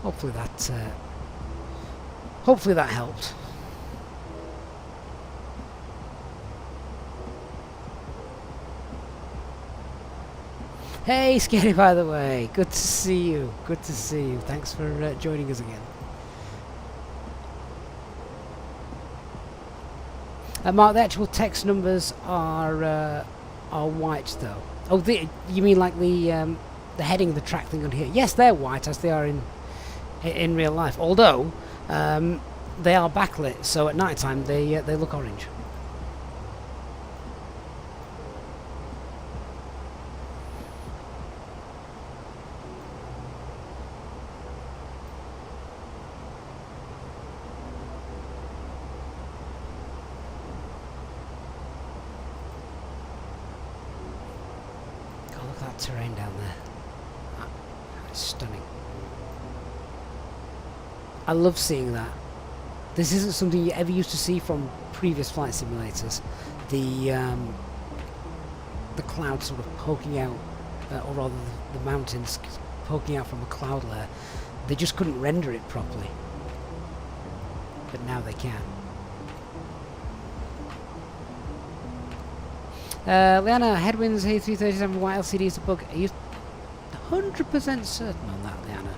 Hopefully that helped. Hey, Scary, by the way. Good to see you. Good to see you. Thanks for joining us again. Mark, the actual text numbers are white, though. Oh, you mean like the heading of the track thing on here? Yes, they're white, as they are in real life. Although they are backlit, so at night time they look orange. Terrain down there. It's stunning. I love seeing that. This isn't something you ever used to see from previous flight simulators. The clouds sort of poking out, or rather the mountains poking out from a cloud layer. They just couldn't render it properly. But now they can. Leanna, headwinds, A337 white LCD is a bug. Are you 100% certain on that, Leanna?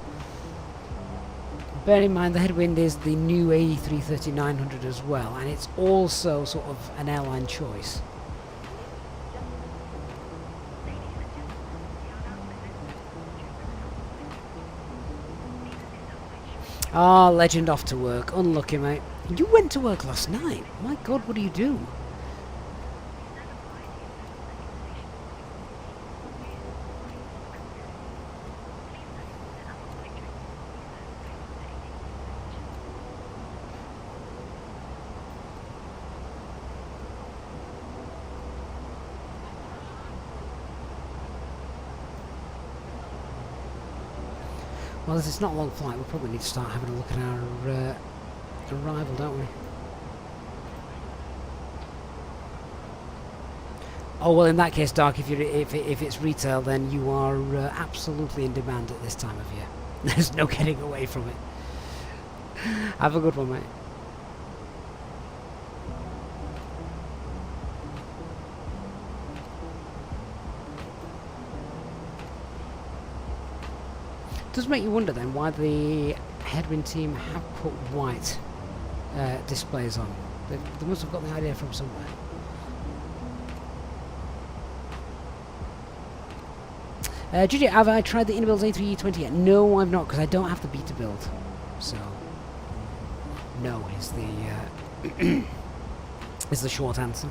Bear in mind the headwind is the new A330-900 as well, and it's also sort of an airline choice. Ah, legend off to work. Unlucky, mate. You went to work last night. My God, what do you do? Well, as it's not a long flight, we'll probably need to start having a look at our arrival, don't we? Oh well, in that case, Dark, if it's retail, then you are absolutely in demand at this time of year. There's no getting away from it. Have a good one, mate. It does make you wonder then why the headwind team have put white displays on. They must have got the idea from somewhere. Judy, have I tried the Inbuilt A320 yet? No, I've not, because I don't have the beta build. So, no is the is the short answer.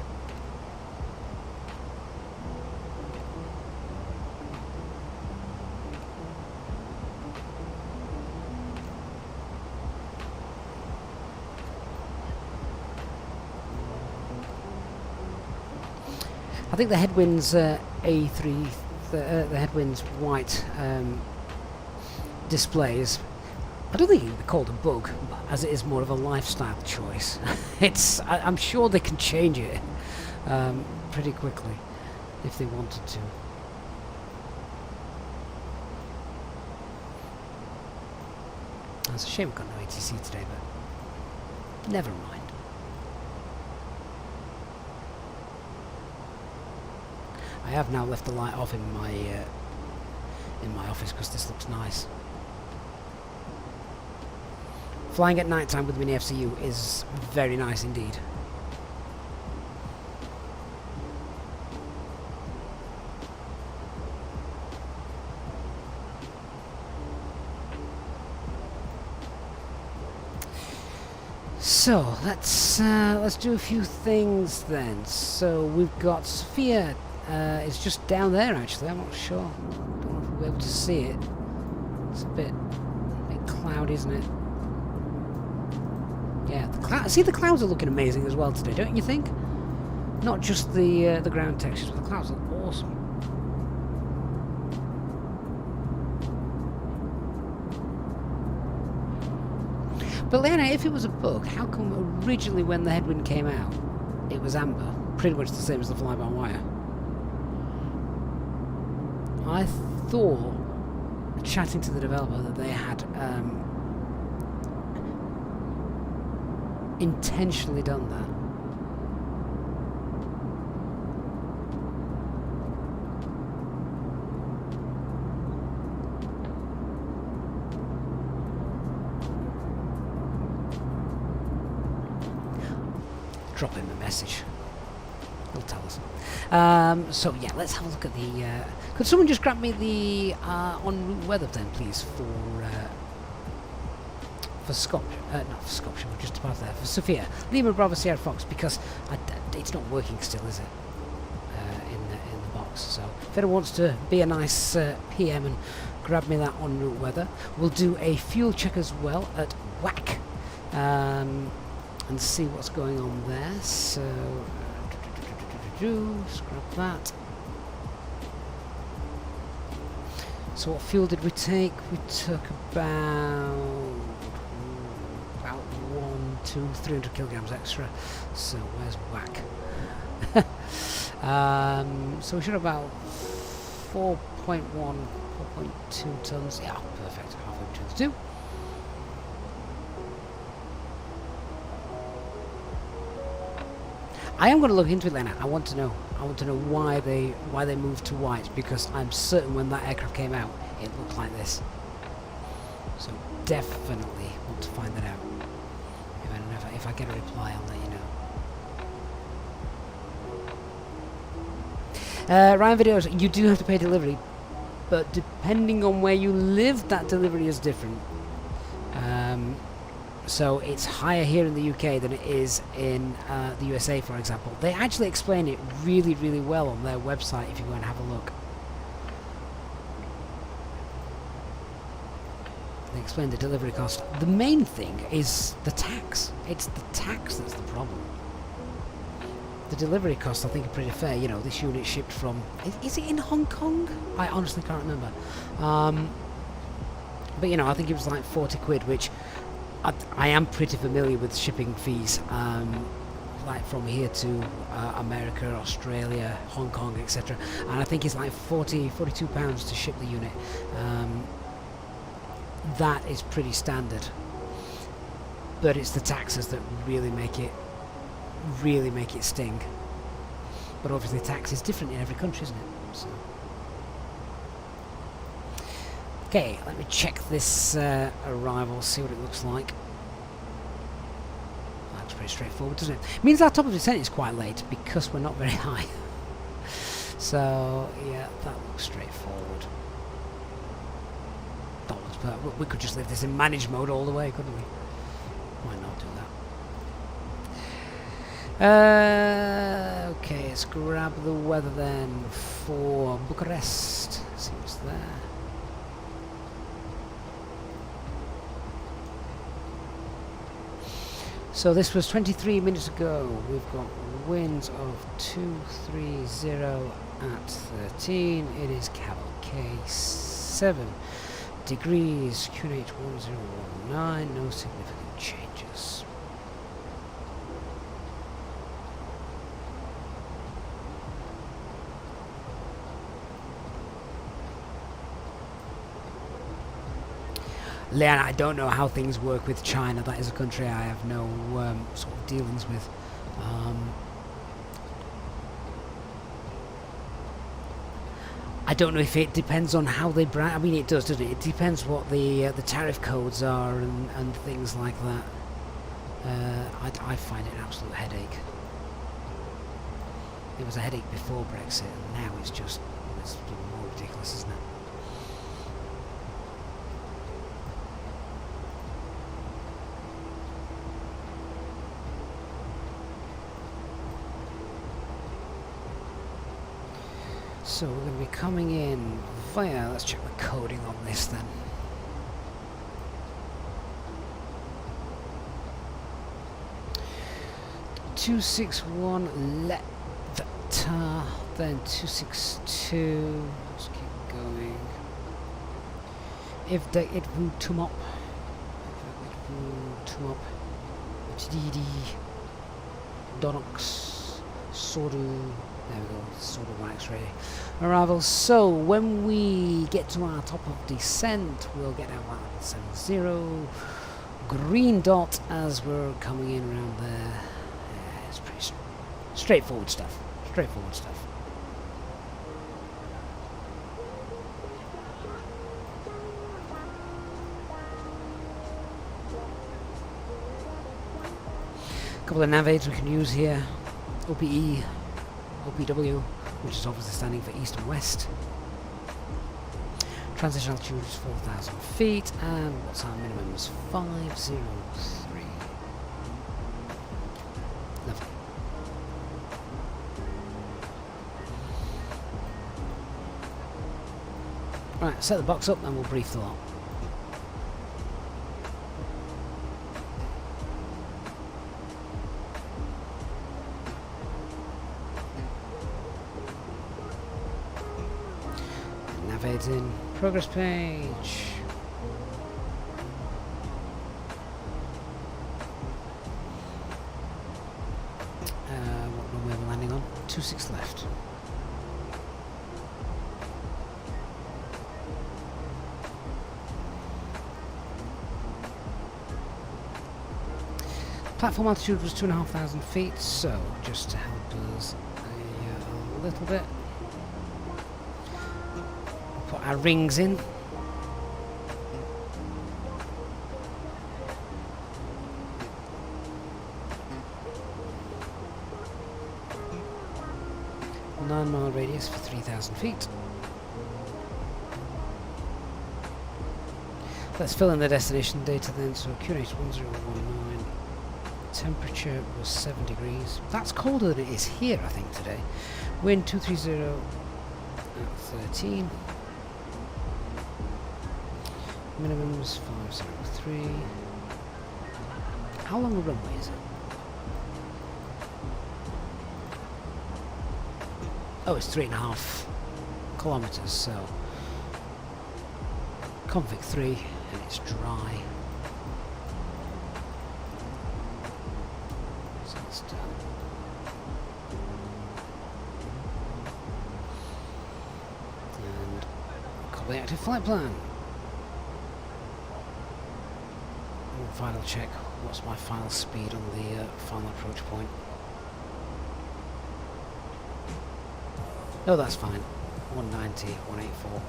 I think the headwinds A3. The headwinds white displays, I don't think it would be called a bug, as it is more of a lifestyle choice. I'm sure they can change it pretty quickly if they wanted to. It's a shame we've got no ATC today, but never mind. I have now left the light off in my office because this looks nice. Flying at night time with the mini FCU is very nice indeed. So let's do a few things then. So we've got Sophia. It's just down there actually, I'm not sure. Don't know if we'll be able to see it. It's a bit cloudy, isn't it? Yeah, the clouds are looking amazing as well today, don't you think? Not just the ground textures, but the clouds look awesome. But Leanna, if it was a bug, how come originally when the headwind came out, it was amber? Pretty much the same as the fly-by-wire. I thought, chatting to the developer, that they had intentionally done that. Drop him a message. He'll tell us. So yeah, let's have a look at the. Could someone just grab me the en route weather then, please, for Scotch? Not for Scotch. We're just about there. For Sophia, Lima Bravo Sierra Fox, because it's not working still, is it? In the box. So if anyone wants to be a nice PM and grab me that en route weather, we'll do a fuel check as well at WAC. And see what's going on there. So, scrap that. So what fuel did we take? We took about 300 kilograms extra. So where's WAC? So we should have about 4.1, 4.2 tons. Yeah, perfect. Halfway between the two. I am going to look into it, Lena. I want to know. I want to know why they moved to white, because I'm certain when that aircraft came out, it looked like this. So definitely want to find that out. If I get a reply, I'll let you know. Ryan Videos, you do have to pay delivery, but depending on where you live, that delivery is different. So it's higher here in the UK than it is in the USA, for example. They actually explain it really, really well on their website if you go and have a look. They explain the delivery cost. The main thing is the tax. It's the tax that's the problem. The delivery costs, I think, are pretty fair. You know, this unit shipped from... Is it in Hong Kong? I honestly can't remember. But, you know, I think it was like 40 quid, which I am pretty familiar with shipping fees. Like from here to America, Australia, Hong Kong, etc. And I think it's like 42 pounds to ship the unit. That is pretty standard, but it's the taxes that really make it sting. But obviously tax is different in every country, isn't it? So. Okay, let me check this arrival, see what it looks like. That's pretty straightforward, doesn't it? It means our top of descent is quite late because we're not very high. So yeah, that looks straightforward. But we could just leave this in manage mode all the way, couldn't we? Why not do that? Okay, let's grab the weather then for Bucharest. See what's there. So this was 23 minutes ago. We've got winds of 230 at 13. It is Cavalcade 7 degrees, QNH 1019, no significant changes. Leanne, I don't know how things work with China. That is a country I have no sort of dealings with. I don't know if it depends on how they brand. I mean, it does, doesn't it? It depends what the tariff codes are and things like that. I find it an absolute headache. It was a headache before Brexit, and now it's just more ridiculous, isn't it? So we're going to be coming in via, let's check the coding on this then. (261) let the then 262. Let's keep going. If it would come up, HDD Donox Sodu. There we go, sort of wax ready. Arrival. So when we get to our top of descent, we'll get our 70 green dot as we're coming in around there. Yeah, it's pretty straightforward stuff. Straightforward stuff. A couple of nav aids we can use here. OPE. OPW, which is obviously standing for east and west. Transition altitude is 4,000 feet, and what's our minimum is 503. Lovely. Right, set the box up and we'll brief the lot. In progress page. What runway are we landing on? 26 left. Platform altitude was 2,500 feet, so just to help us a little bit. Put our rings in. 9-mile radius for 3,000 feet. Let's fill in the destination data then. So QNH 1019. Temperature was 7 degrees. That's colder than it is here, I think, today. Wind 230 at 13. Minimums 503. How long a runway is it? Oh, it's 3.5 kilometers, so config 3, and it's dry. So it's done. And copy the active flight plan. And final check. What's my final speed on the final approach point? Oh, that's fine. 190, 184.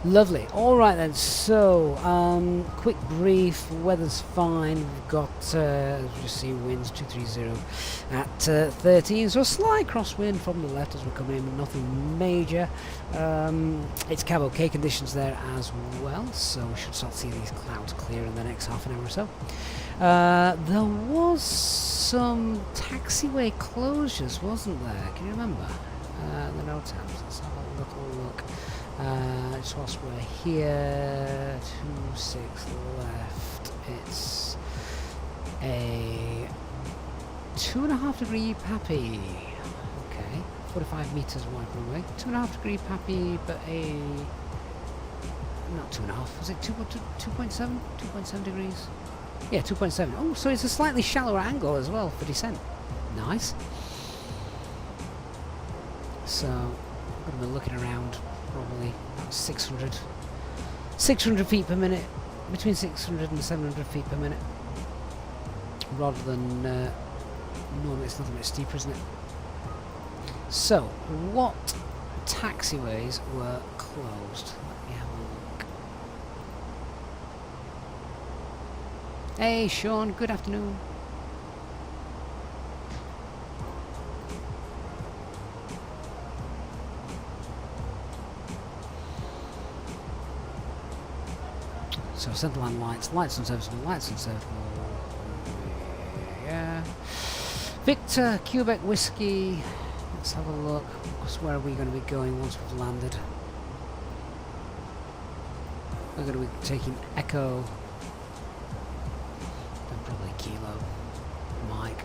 Lovely. All right then. So, quick brief. Weather's fine. We've got, as you see, winds 230 at 13. So a slight crosswind from the left as we're coming in, but nothing major. It's cab okay conditions there as well. So we should start seeing these clouds clear in the next half an hour or so. There was some taxiway closures, wasn't there? Can you remember? The no times. Let's have a little look. Just whilst we're here, 26 left. It's a 2.5 degree Pappy. Okay, 45 meters wide runway. 2.5 degree Pappy, but a not 2.5. Was it 2.7? 2.7 degrees. Yeah, 2.7. Oh, so it's a slightly shallower angle as well for descent. Nice. So I'm going to be looking around probably about 600 feet per minute, between 600 and 700 feet per minute, rather than normally it's a little bit steeper, isn't it? So, what taxiways were closed? Let me have a look. Hey Sean, good afternoon. So centerline lights unserviceable, yeah. Victor, Quebec Whiskey, let's have a look. Where are we going to be going once we've landed? We're going to be taking Echo, then probably Kilo, Mike.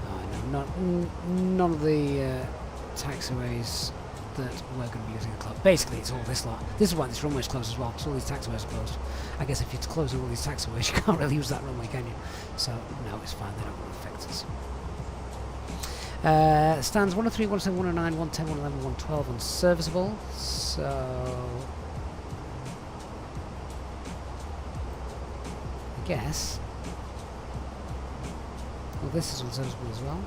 Oh, no, none of the taxiways that we're going to be using the club. Basically, it's all this lot. This is why this runway is closed as well. So all these taxiways are closed. I guess if you're closing all these taxiways, you can't really use that runway, can you? So no, it's fine. They don't really affect us. Stands 103, 107, 109, 110, 111, 112 unserviceable. So I guess. Well, this is unserviceable as well.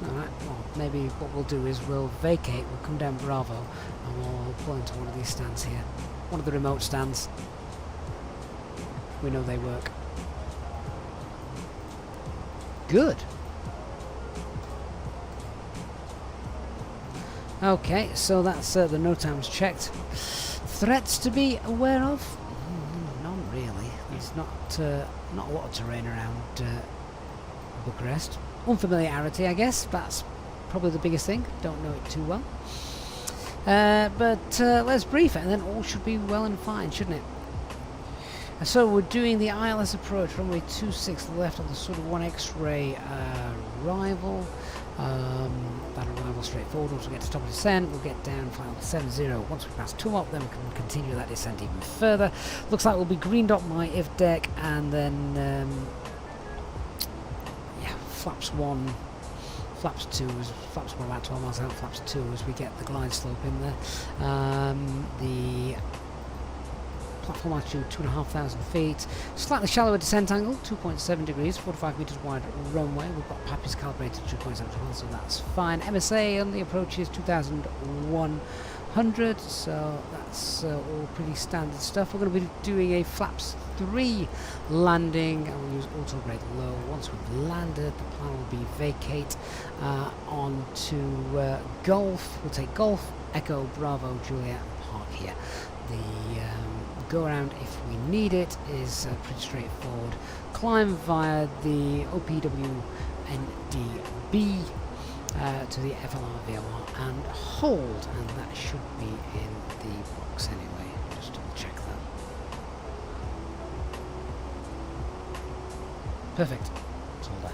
Alright, well, maybe what we'll do is we'll vacate, we'll come down Bravo, and we'll pull into one of these stands here. One of the remote stands. We know they work. Good. Okay, so that's the no times checked. Threats to be aware of? None really. There's not a lot of terrain around Bucharest. Unfamiliarity, I guess. That's probably the biggest thing. Don't know it too well. But let's brief it, and then all should be well and fine, shouldn't it? So we're doing the ILS approach, runway 26 left on the sort of 1 X-ray arrival. That arrival straight forward. Once we get to top of descent, we'll get down final 70. Once we pass 2 up, then we can continue that descent even further. Looks like we'll be green dot my IF deck, and then flaps 1, flaps 2, flaps 1 about 12 miles out, flaps 2 as we get the glide slope in there. The platform altitude 2,500 feet, slightly shallower descent angle, 2.7 degrees, 45 meters wide runway. We've got Pappies calibrated to 2.7 as well, so that's fine. MSA on the approach is 2001 100, so that's all pretty standard stuff. We're going to be doing a flaps 3 landing, and we'll use auto brake low. Once we've landed, the plan will be vacate onto Golf. We'll take Golf, Echo, Bravo, Juliet, and park here. The go around, if we need it, is pretty straightforward. Climb via the OPW NDB to the FLR VLR and hold, and that should be in the box anyway. Just double check that. Perfect. It's all there.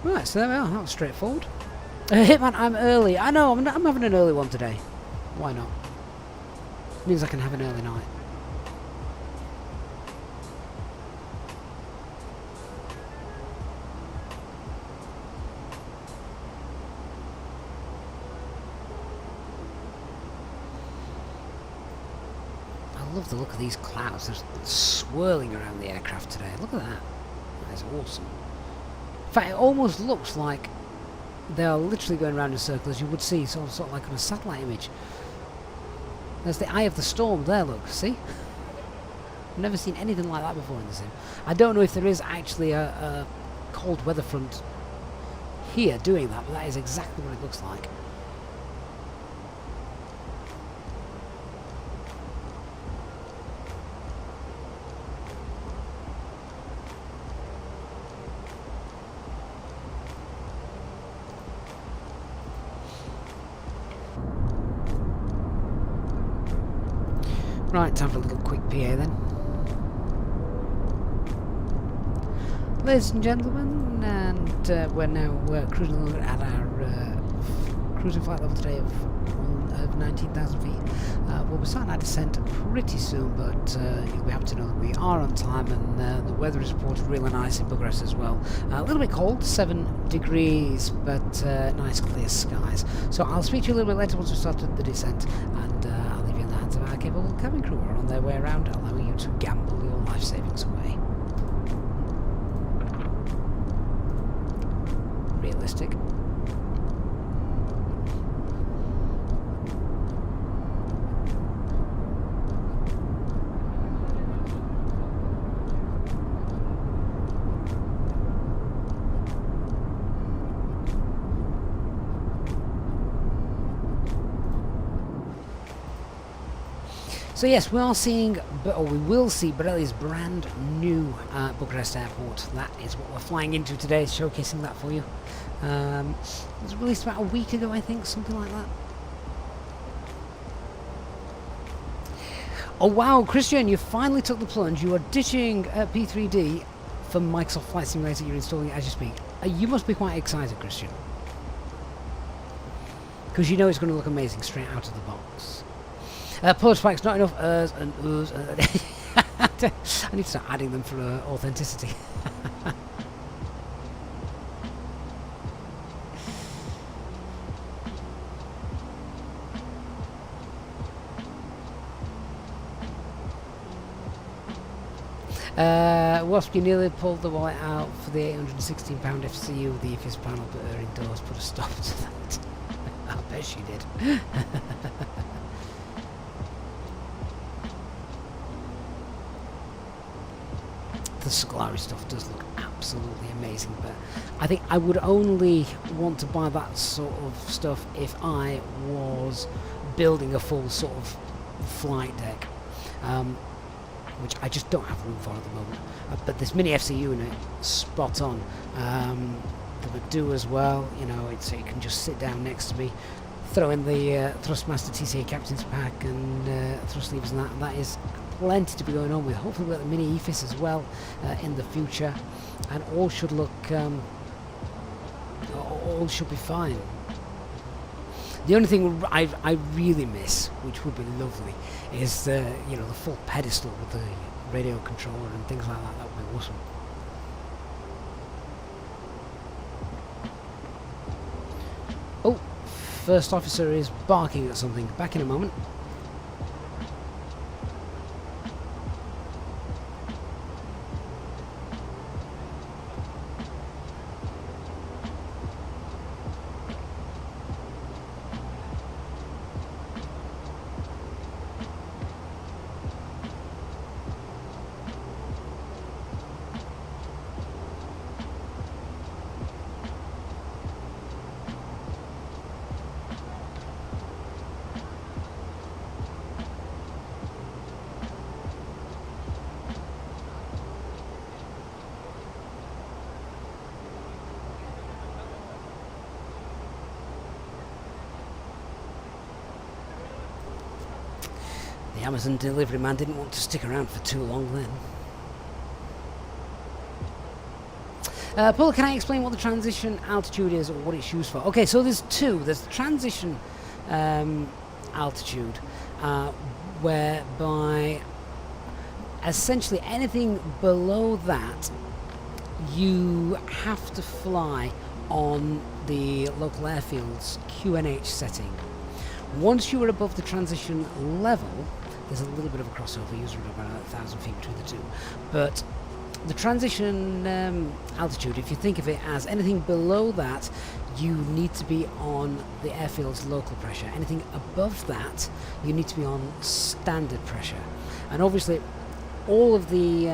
Right, so there we are. That was straightforward. Hitman, I'm early. I know, I'm having an early one today. Why not? Means I can have an early night. I love the look of these clouds. They're swirling around the aircraft today. Look at that. That is awesome. In fact, it almost looks like they are literally going around in circles, as you would see, sort of like on a satellite image. There's the eye of the storm there, look, see? I've never seen anything like that before in the sim. I don't know if there is actually a cold weather front here doing that, but that is exactly what it looks like. Right, time for a little quick PA then. Ladies and gentlemen, and we're now cruising at our cruising flight level today of 19,000 feet. We'll be starting our descent pretty soon, but you'll be happy to know that we are on time, and the weather is reported really nice in Bucharest as well. A little bit cold, 7 degrees, but nice clear skies. So I'll speak to you a little bit later once we started the descent, and I'll leave you in the hands of our capable cabin crew who are on their way around, allowing you to gamble your life savings away. Realistic. So yes, we are seeing, or we will see, Borelli's brand new Bucharest airport. That is what we're flying into today, showcasing that for you. It was released about a week ago, I think, something like that. Oh wow, Christian, you finally took the plunge. You are ditching P3D for Microsoft Flight Simulator. You're installing it as you speak. You must be quite excited, Christian. Because you know it's going to look amazing straight out of the box. Pause spikes, not enough ers and oohs. I need to start adding them for authenticity. Wasp, you nearly pulled the wallet out for the £816 FCU, the IFIS panel, but her indoors put a stop to that. I bet she did. The Scolari stuff does look absolutely amazing, but I think I would only want to buy that sort of stuff if I was building a full sort of flight deck, which I just don't have room for at the moment. But this mini FCU in it, spot on. That would do as well, you know, it can just sit down next to me, throw in the Thrustmaster TCA Captain's Pack and thrust levers and that is plenty to be going on with. Hopefully we've got the mini EFIS as well in the future, and all should look all should be fine. The only thing I really miss, which would be lovely, is the the full pedestal with the radio controller and things like that. That would be awesome. Oh, first officer is barking at something. Back in a moment. The Amazon delivery man didn't want to stick around for too long then. Paul, can I explain what the transition altitude is or what it's used for? Okay, so there's two. There's the transition altitude, whereby essentially anything below that you have to fly on the local airfield's QNH setting. Once you are above the transition level, there's a little bit of a crossover, usually about 1,000 feet between the two, but the transition altitude, if you think of it as anything below that, you need to be on the airfield's local pressure. Anything above that, you need to be on standard pressure. And obviously, all of the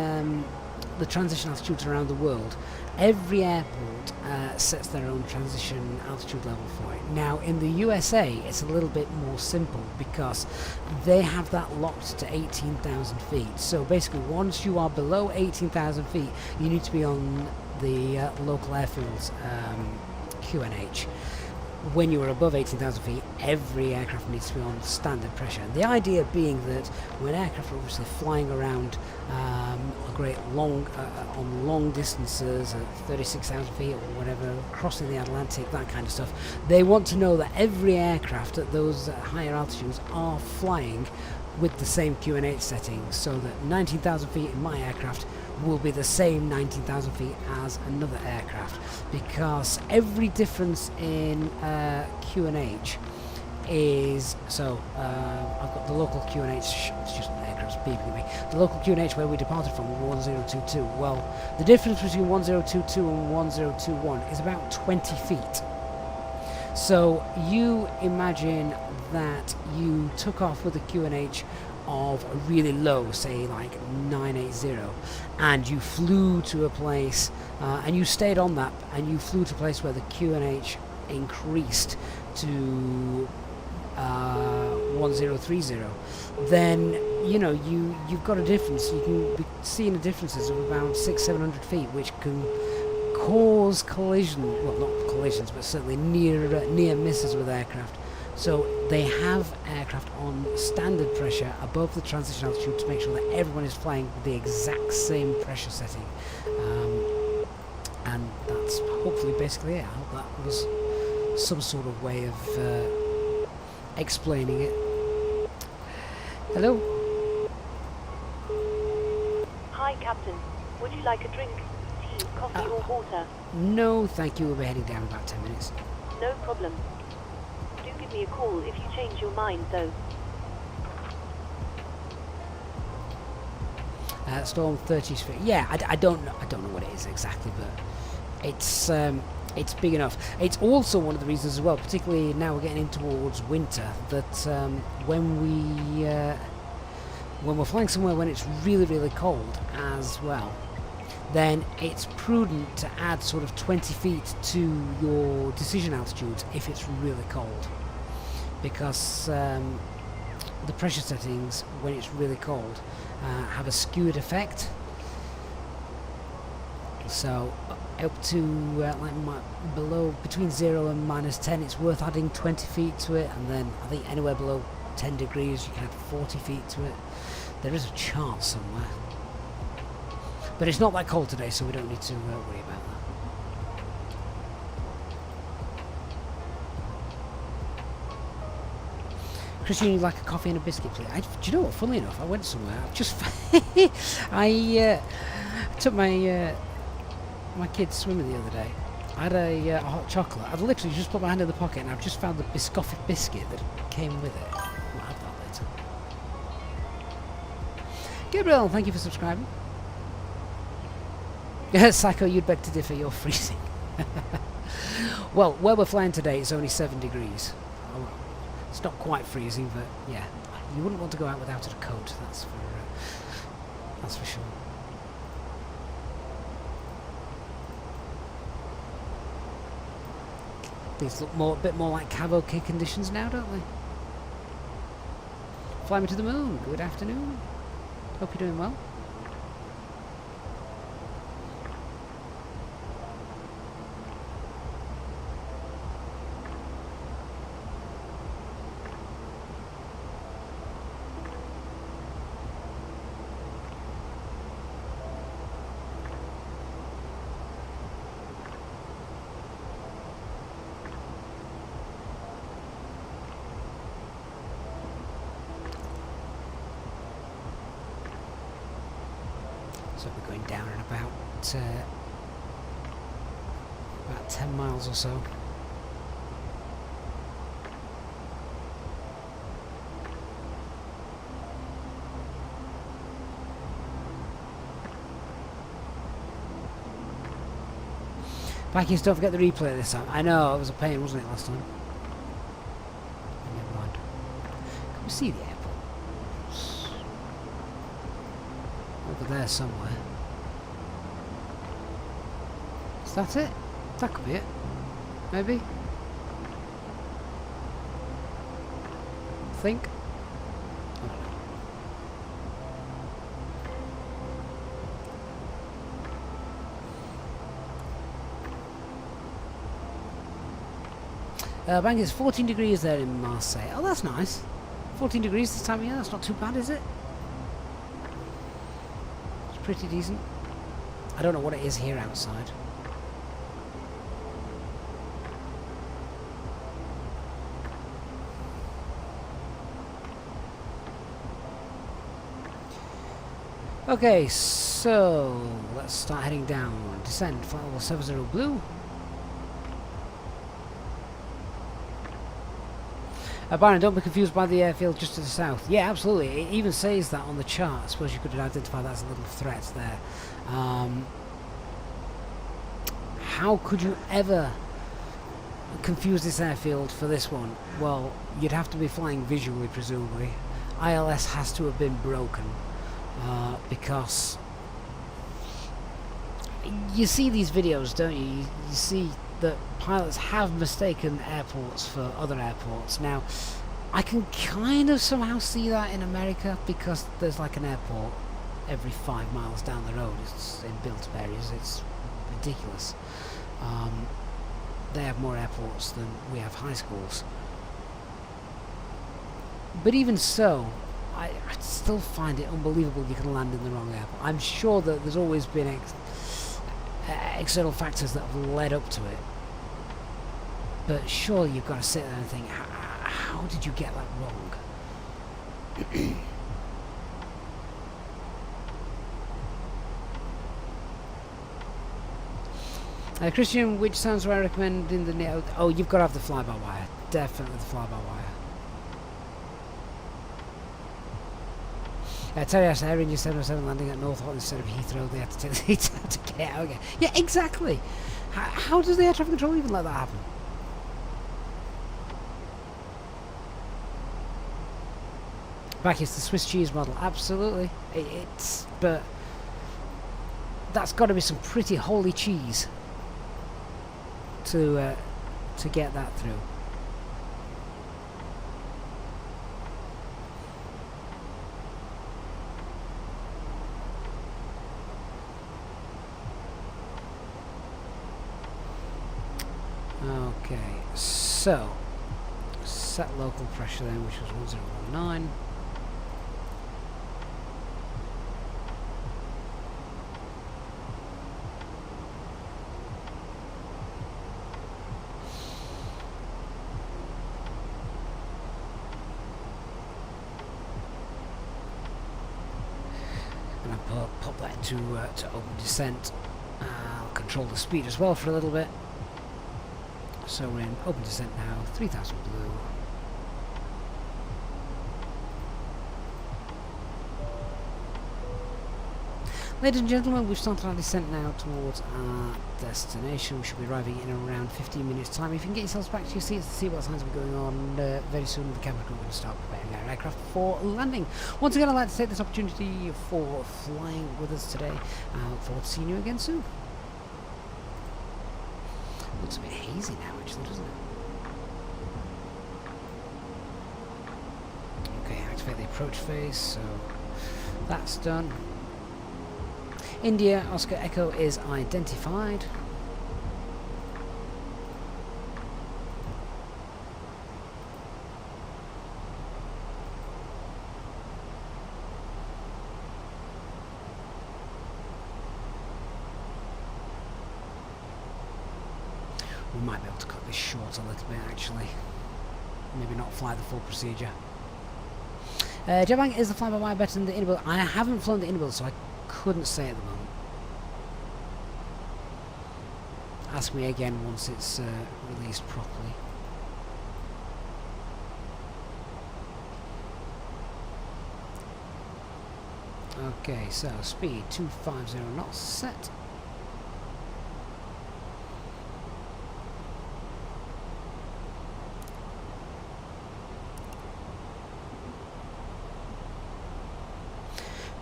transition altitudes around the world, every airport sets their own transition altitude level for it. Now, in the USA, it's a little bit more simple because they have that locked to 18,000 feet. So basically, once you are below 18,000 feet, you need to be on the local airfield's QNH. When you are above 18,000 feet, every aircraft needs to be on standard pressure. And the idea being that when aircraft are obviously flying around on long distances at 36,000 feet or whatever, crossing the Atlantic, that kind of stuff, they want to know that every aircraft at those higher altitudes are flying with the same QNH settings, so that 19,000 feet in my aircraft will be the same 19,000 feet as another aircraft, because every difference in QNH is, so I've got the local QNH, it's just an aircraft's beeping at me, the local QNH where we departed from, 1022, well, the difference between 1022 and 1021 is about 20 feet. So you imagine that you took off with a QNH of a really low, say like 980, and you flew to a place and you stayed on that, and you flew to a place where the QNH increased to 1030, then you know you've got a difference. You can be seeing the differences of about 600-700 feet, which can cause collision, well, not collisions, but certainly near misses with aircraft. So they have aircraft on standard pressure above the transition altitude to make sure that everyone is flying with the exact same pressure setting. And that's hopefully basically it. I hope that was some sort of way of explaining it. Hello? Hi, Captain. Would you like a drink? Tea, coffee or water? No, thank you. We'll be heading down in about 10 minutes. No problem. Do give me a call if you change your mind, though. Storm 30 feet. Yeah, I don't know what it is exactly, but it's big enough. It's also one of the reasons as well, particularly now we're getting in towards winter, that when we're flying somewhere when it's really, really cold as well, then it's prudent to add sort of 20 feet to your decision altitude if it's really cold, because the pressure settings when it's really cold have a skewed effect. So up to below, between 0 and -10, it's worth adding 20 feet to it, and then I think anywhere below 10 degrees you can add 40 feet to it. There is a chart somewhere, but it's not that cold today, so we don't need to worry about that. Christian, you'd like a coffee and a biscuit, please? Do you know what? Funnily enough, I went somewhere. I've just I took my my kids swimming the other day. I had a hot chocolate. I'd literally just put my hand in the pocket, and I've just found the Biscoff biscuit that came with it. We'll have that later. Gabriel, thank you for subscribing. Psycho, you'd beg to differ. You're freezing. Well, where we're flying today, it's only 7 degrees. Oh, it's not quite freezing, but yeah, you wouldn't want to go out without a coat. That's for sure. These look a bit more like Cavoke conditions now, don't they? Fly me to the moon. Good afternoon. Hope you're doing well. So we're going down in about 10 miles or so. Vikings, don't forget the replay this time. I know, it was a pain, wasn't it, last time? Never mind. Can we see the airport? Over there somewhere. Is that it? That could be it. Maybe? Think? I don't know. Bang, it's 14 degrees there in Marseille. Oh, that's nice. 14 degrees this time of year, that's not too bad, is it? It's pretty decent. I don't know what it is here outside. Okay, so let's start heading down. Descend, flight level 70 blue. Byron, don't be confused by the airfield just to the south. Yeah, absolutely. It even says that on the chart. I suppose you could identify that as a little threat there. How could you ever confuse this airfield for this one? Well, you'd have to be flying visually, presumably. ILS has to have been broken because you see these videos, don't you? You see that pilots have mistaken airports for other airports. Now, I can kind of somehow see that in America because there's like an airport every 5 miles down the road. It's in built-up areas. It's ridiculous. They have more airports than we have high schools. But even so, I still find it unbelievable you can land in the wrong airport. I'm sure that there's always been external factors that have led up to it. But surely you've got to sit there and think, how did you get that wrong? Christian, which sounds do I recommend in the... Oh, you've got to have the fly-by-wire. Definitely the fly-by-wire. Terry asked Air India 707 landing at Northolt instead of Heathrow. They had to take the seats out to get out again. Yeah, exactly. How does the air traffic control even let that happen? Back, it's the Swiss cheese model. Absolutely. But that's got to be some pretty holy cheese to get that through. Okay, so set local pressure then, which was 1019. And I'll pop that to open descent. I'll control the speed as well for a little bit. So we're in open descent now, 3000 blue. Ladies and gentlemen, we've started our descent now towards our destination. We should be arriving in around 15 minutes time. If you can get yourselves back to your seats to see what signs are going on, very soon the camera crew are going to start preparing our aircraft for landing. Once again, I'd like to take this opportunity for flying with us today. I look forward to seeing you again soon. Looks a bit hazy now, actually, doesn't it? Okay, activate the approach phase, so that's done. India, Oscar Echo is identified. We might be able to cut this short a little bit, actually. Maybe not fly the full procedure. Jabang, is the fly-by-wire better than the Inable? I haven't flown the Inable, so I couldn't say at the moment. Ask me again once it's released properly. Okay, so speed 250 knots set.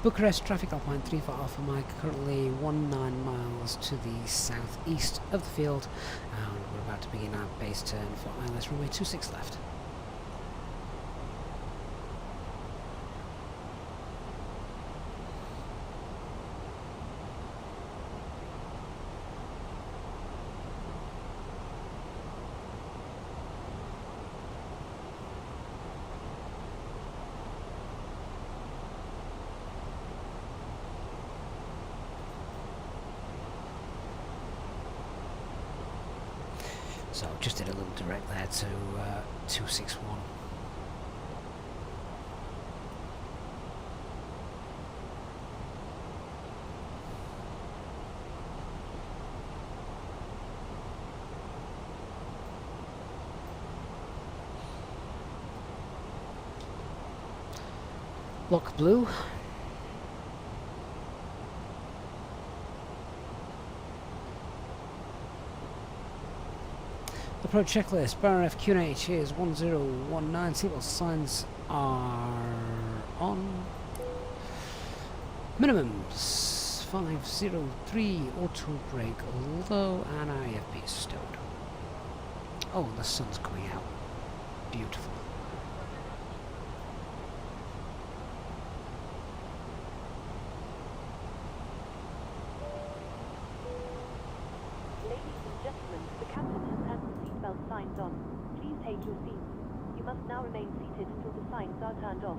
Bucharest traffic Alpine 34 Alpha Mike, currently 19 miles to the southeast of the field, and we're about to begin our base turn for ILS runway 26 left. So just did a little direct there to 261. Lock blue. Approach checklist. BRF QNH is 1019. Seatbelt signs are on. Minimums 503. Auto brake low and IFP stowed. Oh, the sun's coming out. Beautiful. Signs on. Please take your seats. You must now remain seated until the signs are turned off.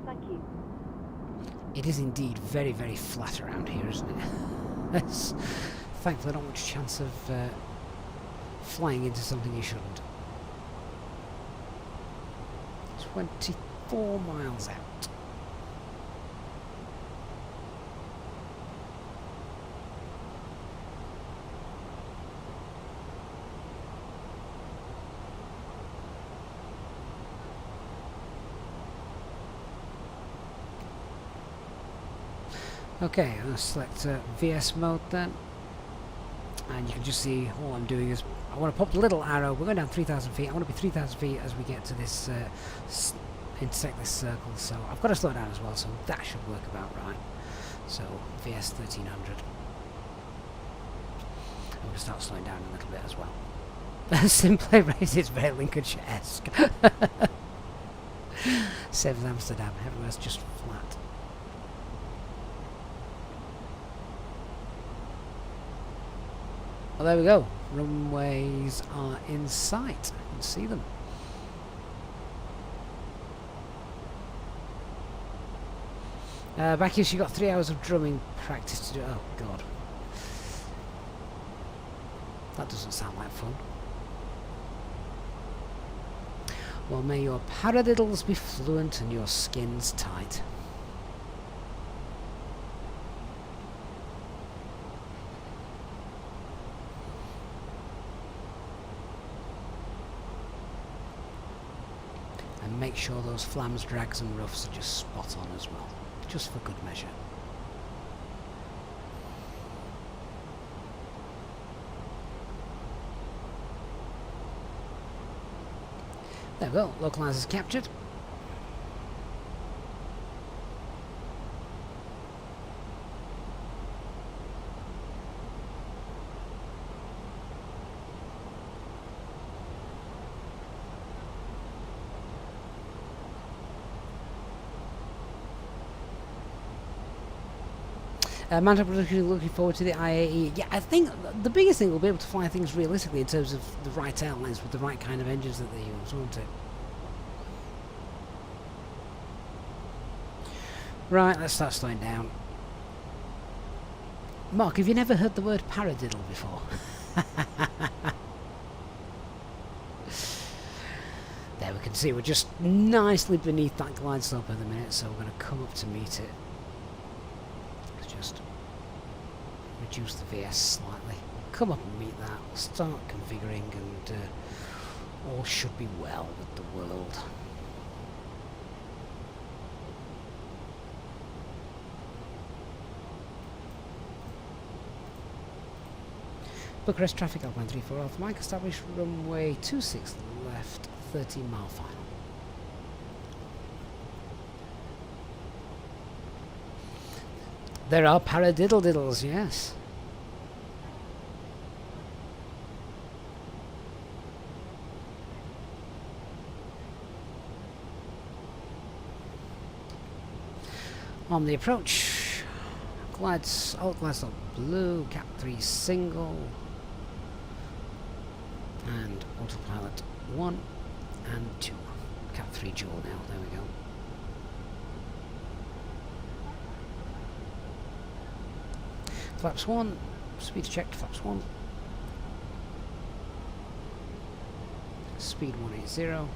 Thank you. It is indeed very, very flat around here, isn't it? There's thankfully not much chance of flying into something you shouldn't. 24 miles out. Okay, I'm going to select VS mode then, and you can just see all I'm doing is I want to pop the little arrow. We're going down 3,000 feet. I want to be 3,000 feet as we get to this intersect this circle, so I've got to slow down as well, so that should work about right. So VS 1300. I'm going to start slowing down a little bit as well. Simply raised, it's very Lincolnshire-esque. Same as Amsterdam, everywhere's just flat. Well, there we go. Runways are in sight. You can see them. Back here, she got 3 hours of drumming practice to do. Oh, God. That doesn't sound like fun. Well, may your paradiddles be fluent and your skins tight. And make sure those flams, drags and roughs are just spot on as well, just for good measure. There we go, localizers captured. Mantle production, looking forward to the IAE. Yeah, I think the biggest thing will be able to fly things realistically in terms of the right airlines with the right kind of engines that they use, won't it? Right, let's start slowing down. Mark, have you never heard the word paradiddle before? There we can see we're just nicely beneath that glide slope at the minute, so we're going to come up to meet it. just reduce the VS slightly. Come up and meet that. We'll start configuring, and all should be well with the world. Bucharest traffic, Alpine 34 Alpha Mike, established runway 26 left, 13 mile final. There are paradiddle-diddles, yes. On the approach, glides, alt glides on blue, cap 3 single, and autopilot 1 and 2. Cap 3 dual now, there we go. Flaps 1, speed checked, flaps 1. Speed 180.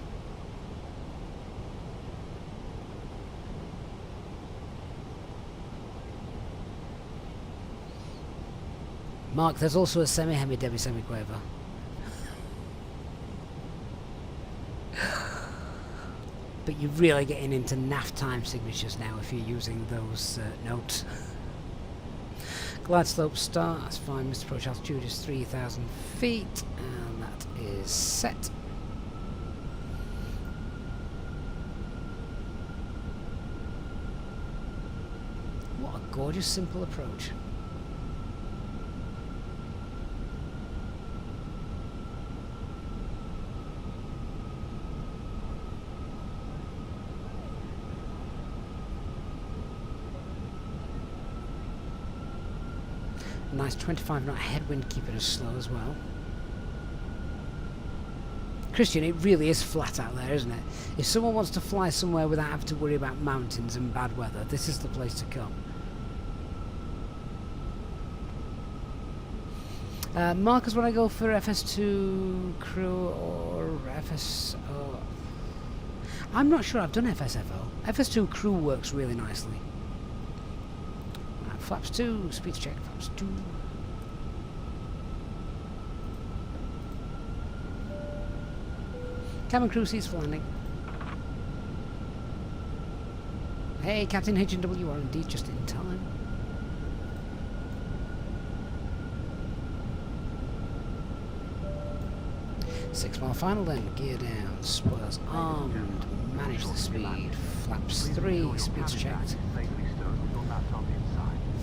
Mark, there's also a semi-hemi Debbie semi-quaver. But you're really getting into naff time signatures now if you're using those notes. Glide slope start, that's fine. Mr. Approach altitude is 3,000 feet, and that is set. What a gorgeous, simple approach. Nice 25 knot headwind, keeping us slow as well. Christian, it really is flat out there, isn't it? If someone wants to fly somewhere without having to worry about mountains and bad weather, this is the place to come. Marcus, when I go for FS2 crew or FSO, I'm not sure I've done FSFO. FS2 crew works really nicely. Flaps 2, speed check, flaps 2. Cabin crew seats for landing. Hey, Captain H&W, you are indeed just in time. Six-mile final then, gear down, spoilers armed, manage the speed, flaps 3, speeds checked.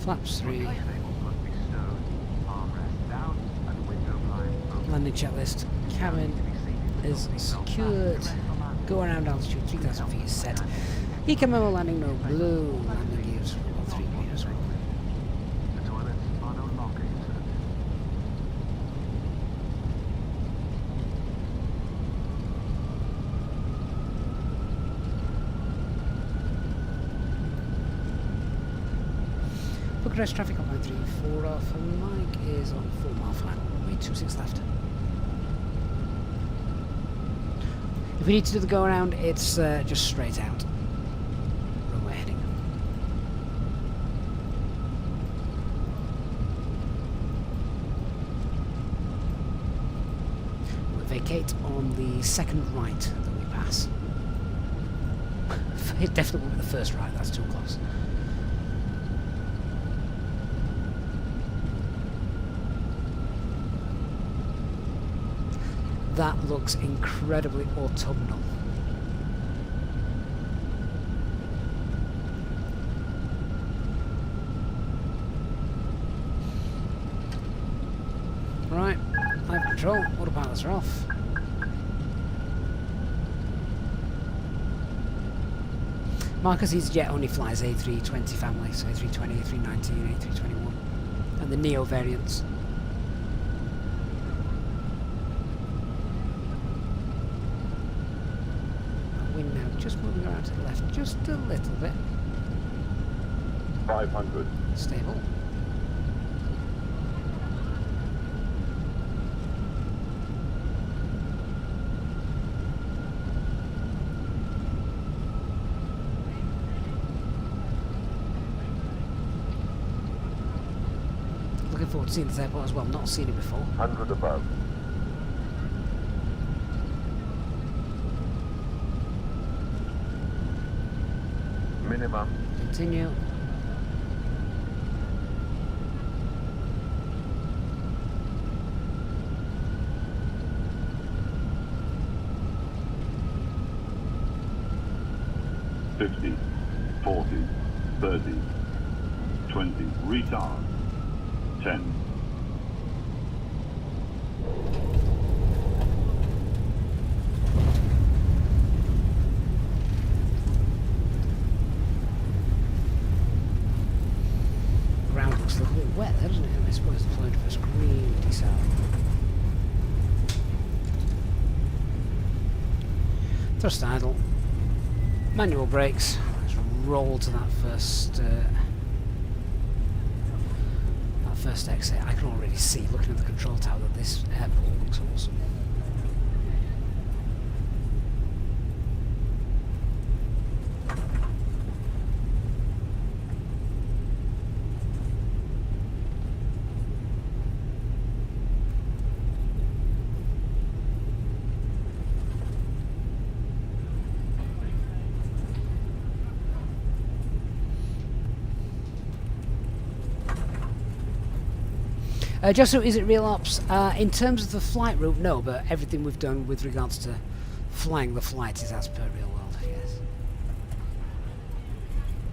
Flaps 3. Landing checklist. Cabin is secured. Go around altitude 3,000 feet is set. Eco memo landing, no blue. Landing gears 3 green as well. Bucharest traffic on line 34 Alpha Mike is on 4 mile final, runway 26 left. If we need to do the go around, it's just straight out. Runway heading. We'll vacate on the second right that we pass. It definitely won't be the first right, that's too close. That looks incredibly autumnal. Right, I have control, autopilots are off. Marcus EasyJet only flies A320 family, so A320, A319, A321, and the Neo variants. Just moving around to the left just a little bit. 500. Stable. forward to seeing this airport as well. Not seen it before. 100 above. Minimum. Continue. $50, $40, $30, $20, retard, $10. Ground looks a little bit wet, doesn't it? I suppose the flight was green desal. Thrust idle. Manual brakes. Let's roll to that first exit. I can already see, looking at the control tower, that this airport looks awesome. Just so, is it real ops? In terms of the flight route, no, but everything we've done with regards to flying the flight is as per real world, yes.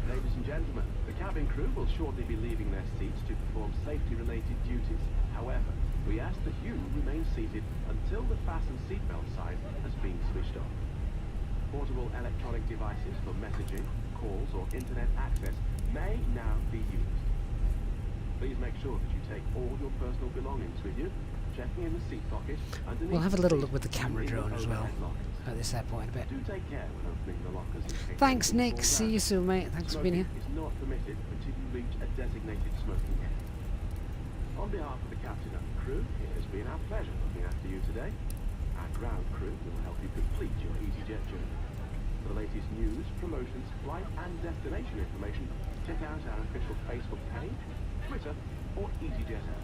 Ladies and gentlemen, the cabin crew will shortly be leaving their seats to perform safety-related duties. However, we ask that you remain seated until the fasten seatbelt sign has been switched off. Portable electronic devices for messaging, calls, or internet access may now be used. Please make sure that you take all your personal belongings with you, checking in the seat pocket. We'll have a little look with the camera drone as well at this airport in a bit. Do take care when opening the lockers. Thanks, Nick. See you soon, mate. Thanks for being here. Is not permitted until you reach a designated smoking area. On behalf of the captain and the crew, it has been our pleasure looking after you today. Our ground crew will help you complete your EasyJet journey. For the latest news, promotions, flight and destination information, check out our official Facebook page, Twitter, or EasyJet app.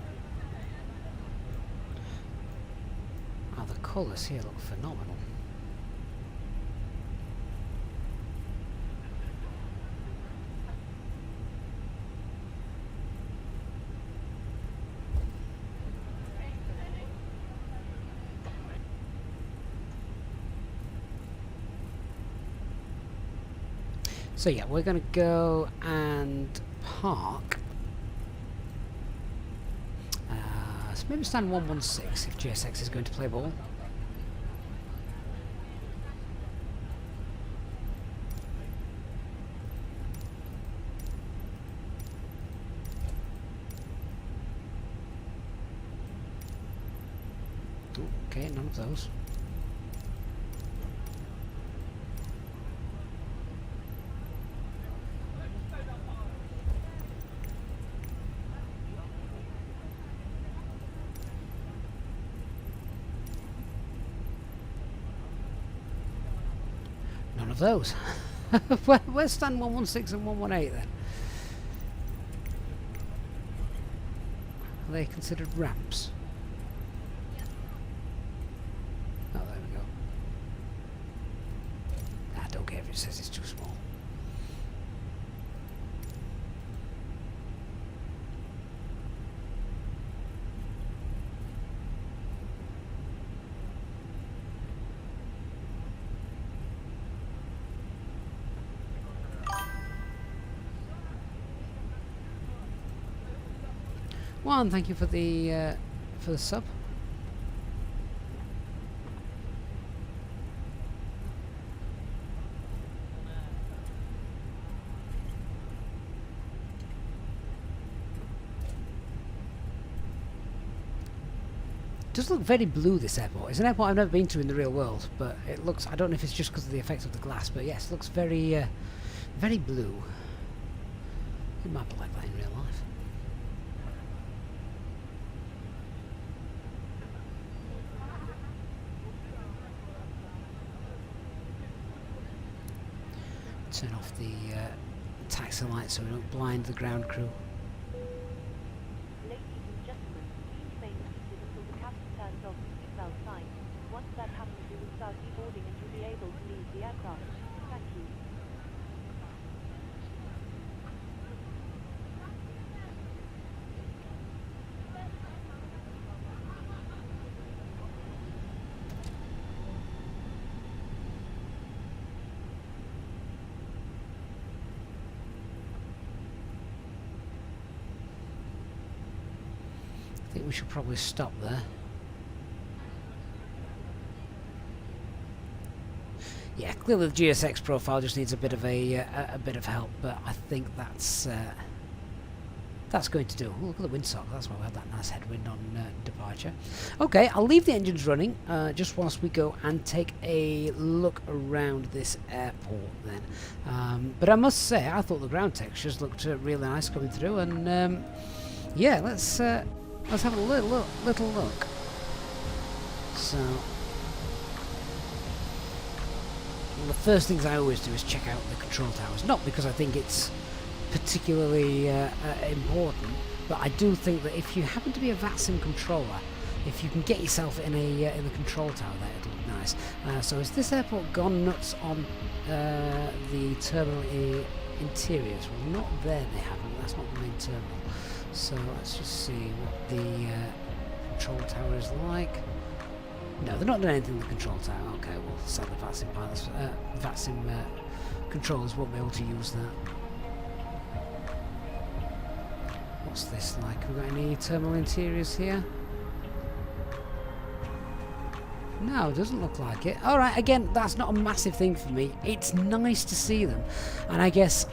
Oh, the colours here look phenomenal. So yeah, we're going to go and park. So maybe stand 116 if JSX is going to play ball. Okay, none of those. None of those. Where's stand 116 and 118 then? Are they considered ramps? Oh, there we go. I don't care if it says it's too small. One, thank you for the sub. It does look very blue, this airport. It's an airport I've never been to in the real world, but it looks, I don't know if it's just because of the effect of the glass, but yes, it looks very, very blue. It might be like that in real life. Turn off the taxi lights so we don't blind the ground crew. Ladies and the aircraft. Thank you. I think we should probably stop there. Yeah, clearly the GSX profile just needs a bit of a help, but I think that's going to do. Oh, look at the windsock. That's why we had that nice headwind on departure. Okay, I'll leave the engines running just whilst we go and take a look around this airport then. But I must say, I thought the ground textures looked really nice coming through, and yeah, let's have a little look. So, well, the first things I always do is check out the control towers. Not because I think it's particularly important, but I do think that if you happen to be a VATSIM controller, if you can get yourself in the control tower there, it'll be nice. So has this airport gone nuts on the terminal interiors? Well, not there they haven't. That's not the main terminal. So let's just see what the control tower is like. No, they're not doing anything with the control tower. Okay, well, sadly VATSIM pilots, VATSIM controllers won't be able to use that. What's this like? Have we got any terminal interiors here? No, it doesn't look like it. Alright, again, that's not a massive thing for me. It's nice to see them. And I guess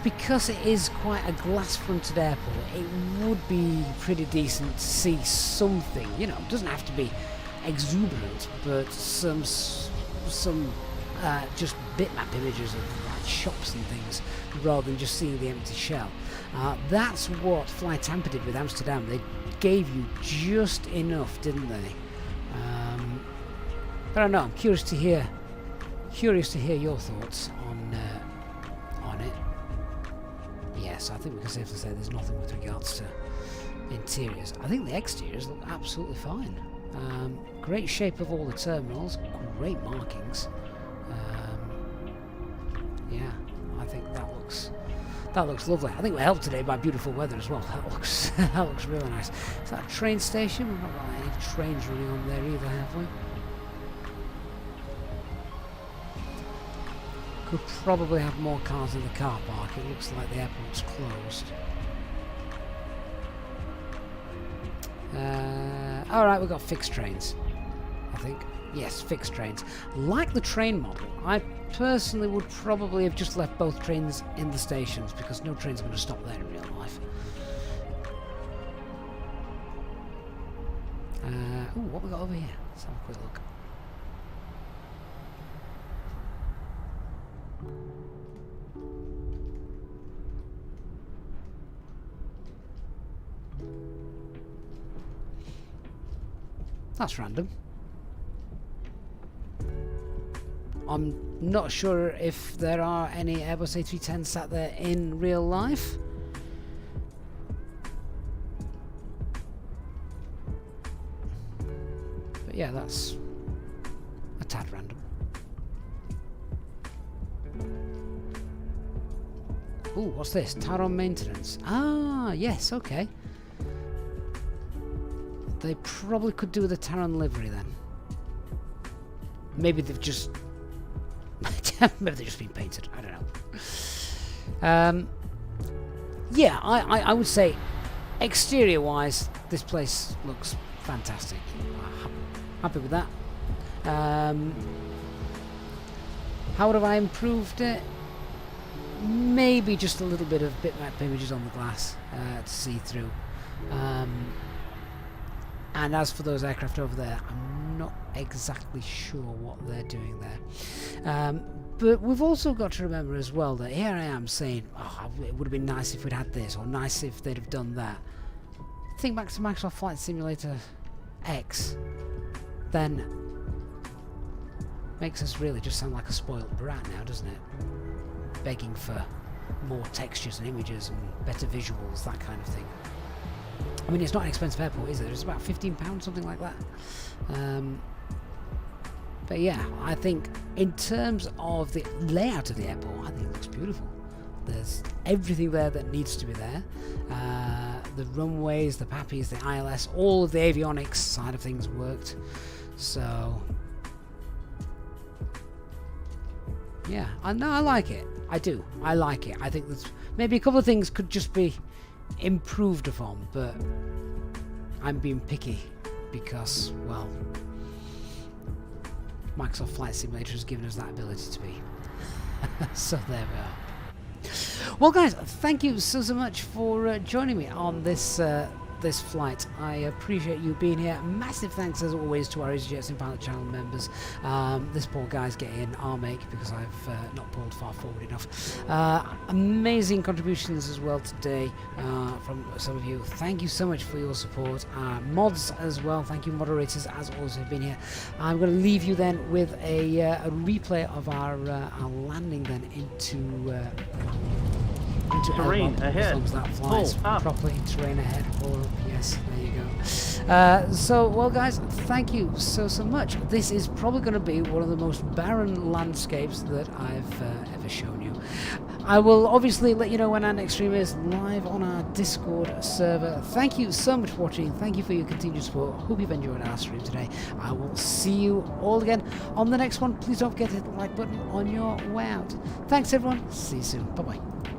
because it is quite a glass-fronted airport, it would be pretty decent to see something. You know, it doesn't have to be exuberant, but some just bitmap images of like shops and things, rather than just seeing the empty shell. That's what Fly Tampa did with Amsterdam. They gave you just enough, didn't they? But I don't know. I'm curious to hear your thoughts on it. Yes, I think we can safely say there's nothing with regards to interiors. I think the exteriors look absolutely fine. Great shape of all the terminals, great markings. Yeah, I think that looks lovely. I think we're helped today by beautiful weather as well. That looks really nice. Is that a train station? We've not got any trains running on there either, have we? Could probably have more cars in the car park. It looks like the airport's closed. Alright, we've got fixed trains, I think. Yes, fixed trains. Like the train model, I personally would probably have just left both trains in the stations, because no train's going to stop there in real life. Ooh, what we got over here? Let's have a quick look. That's random. I'm not sure if there are any Airbus A310s sat there in real life. But yeah, that's a tad random. Ooh, what's this? Taron maintenance. Ah, yes, okay. They probably could do with a Taron livery then. Maybe they've just... maybe they've just been painted. I don't know. Yeah, I would say exterior-wise, this place looks fantastic. Happy with that. How would have I improved it? Maybe just a little bit of bitmap images on the glass to see through. And as for those aircraft over there, I'm not exactly sure what they're doing there. But we've also got to remember as well that here I am saying, oh, it would have been nice if we'd had this, or nice if they'd have done that. Think back to Microsoft Flight Simulator X, then makes us really just sound like a spoiled brat now, doesn't it? Begging for more textures and images and better visuals, that kind of thing. I mean, it's not an expensive airport, is it? It's about £15, something like that. But yeah, I think in terms of the layout of the airport, I think it looks beautiful. There's everything there that needs to be there. The runways, the PAPIs, the ILS, all of the avionics side of things worked. So yeah, I like it. I do. I like it. I think there's maybe a couple of things could just be improved upon, but I'm being picky because, well, Microsoft Flight Simulator has given us that ability to be. So there we are. Well, guys, thank you so much for joining me on this this flight. I appreciate you being here. Massive thanks as always to our EasyJets in Pilot channel members. This poor guy's getting arm ache because I've not pulled far forward enough. Amazing contributions as well today from some of you. Thank you so much for your support. Mods as well. Thank you, moderators, as always, have been here. I'm going to leave you then with a replay of our landing then into terrain L1, ahead. as long as that flies Pull up. properly. Terrain ahead. Pull up. Yes, there you go. So, well, guys, thank you so much. This is probably going to be one of the most barren landscapes that I've ever shown you. I will obviously let you know when our next stream is live on our Discord server. Thank you so much for watching. Thank you for your continued support. Hope you've enjoyed our stream today. I will see you all again on the next one. Please don't forget to hit the like button on your way out. Thanks, everyone. See you soon. Bye-bye.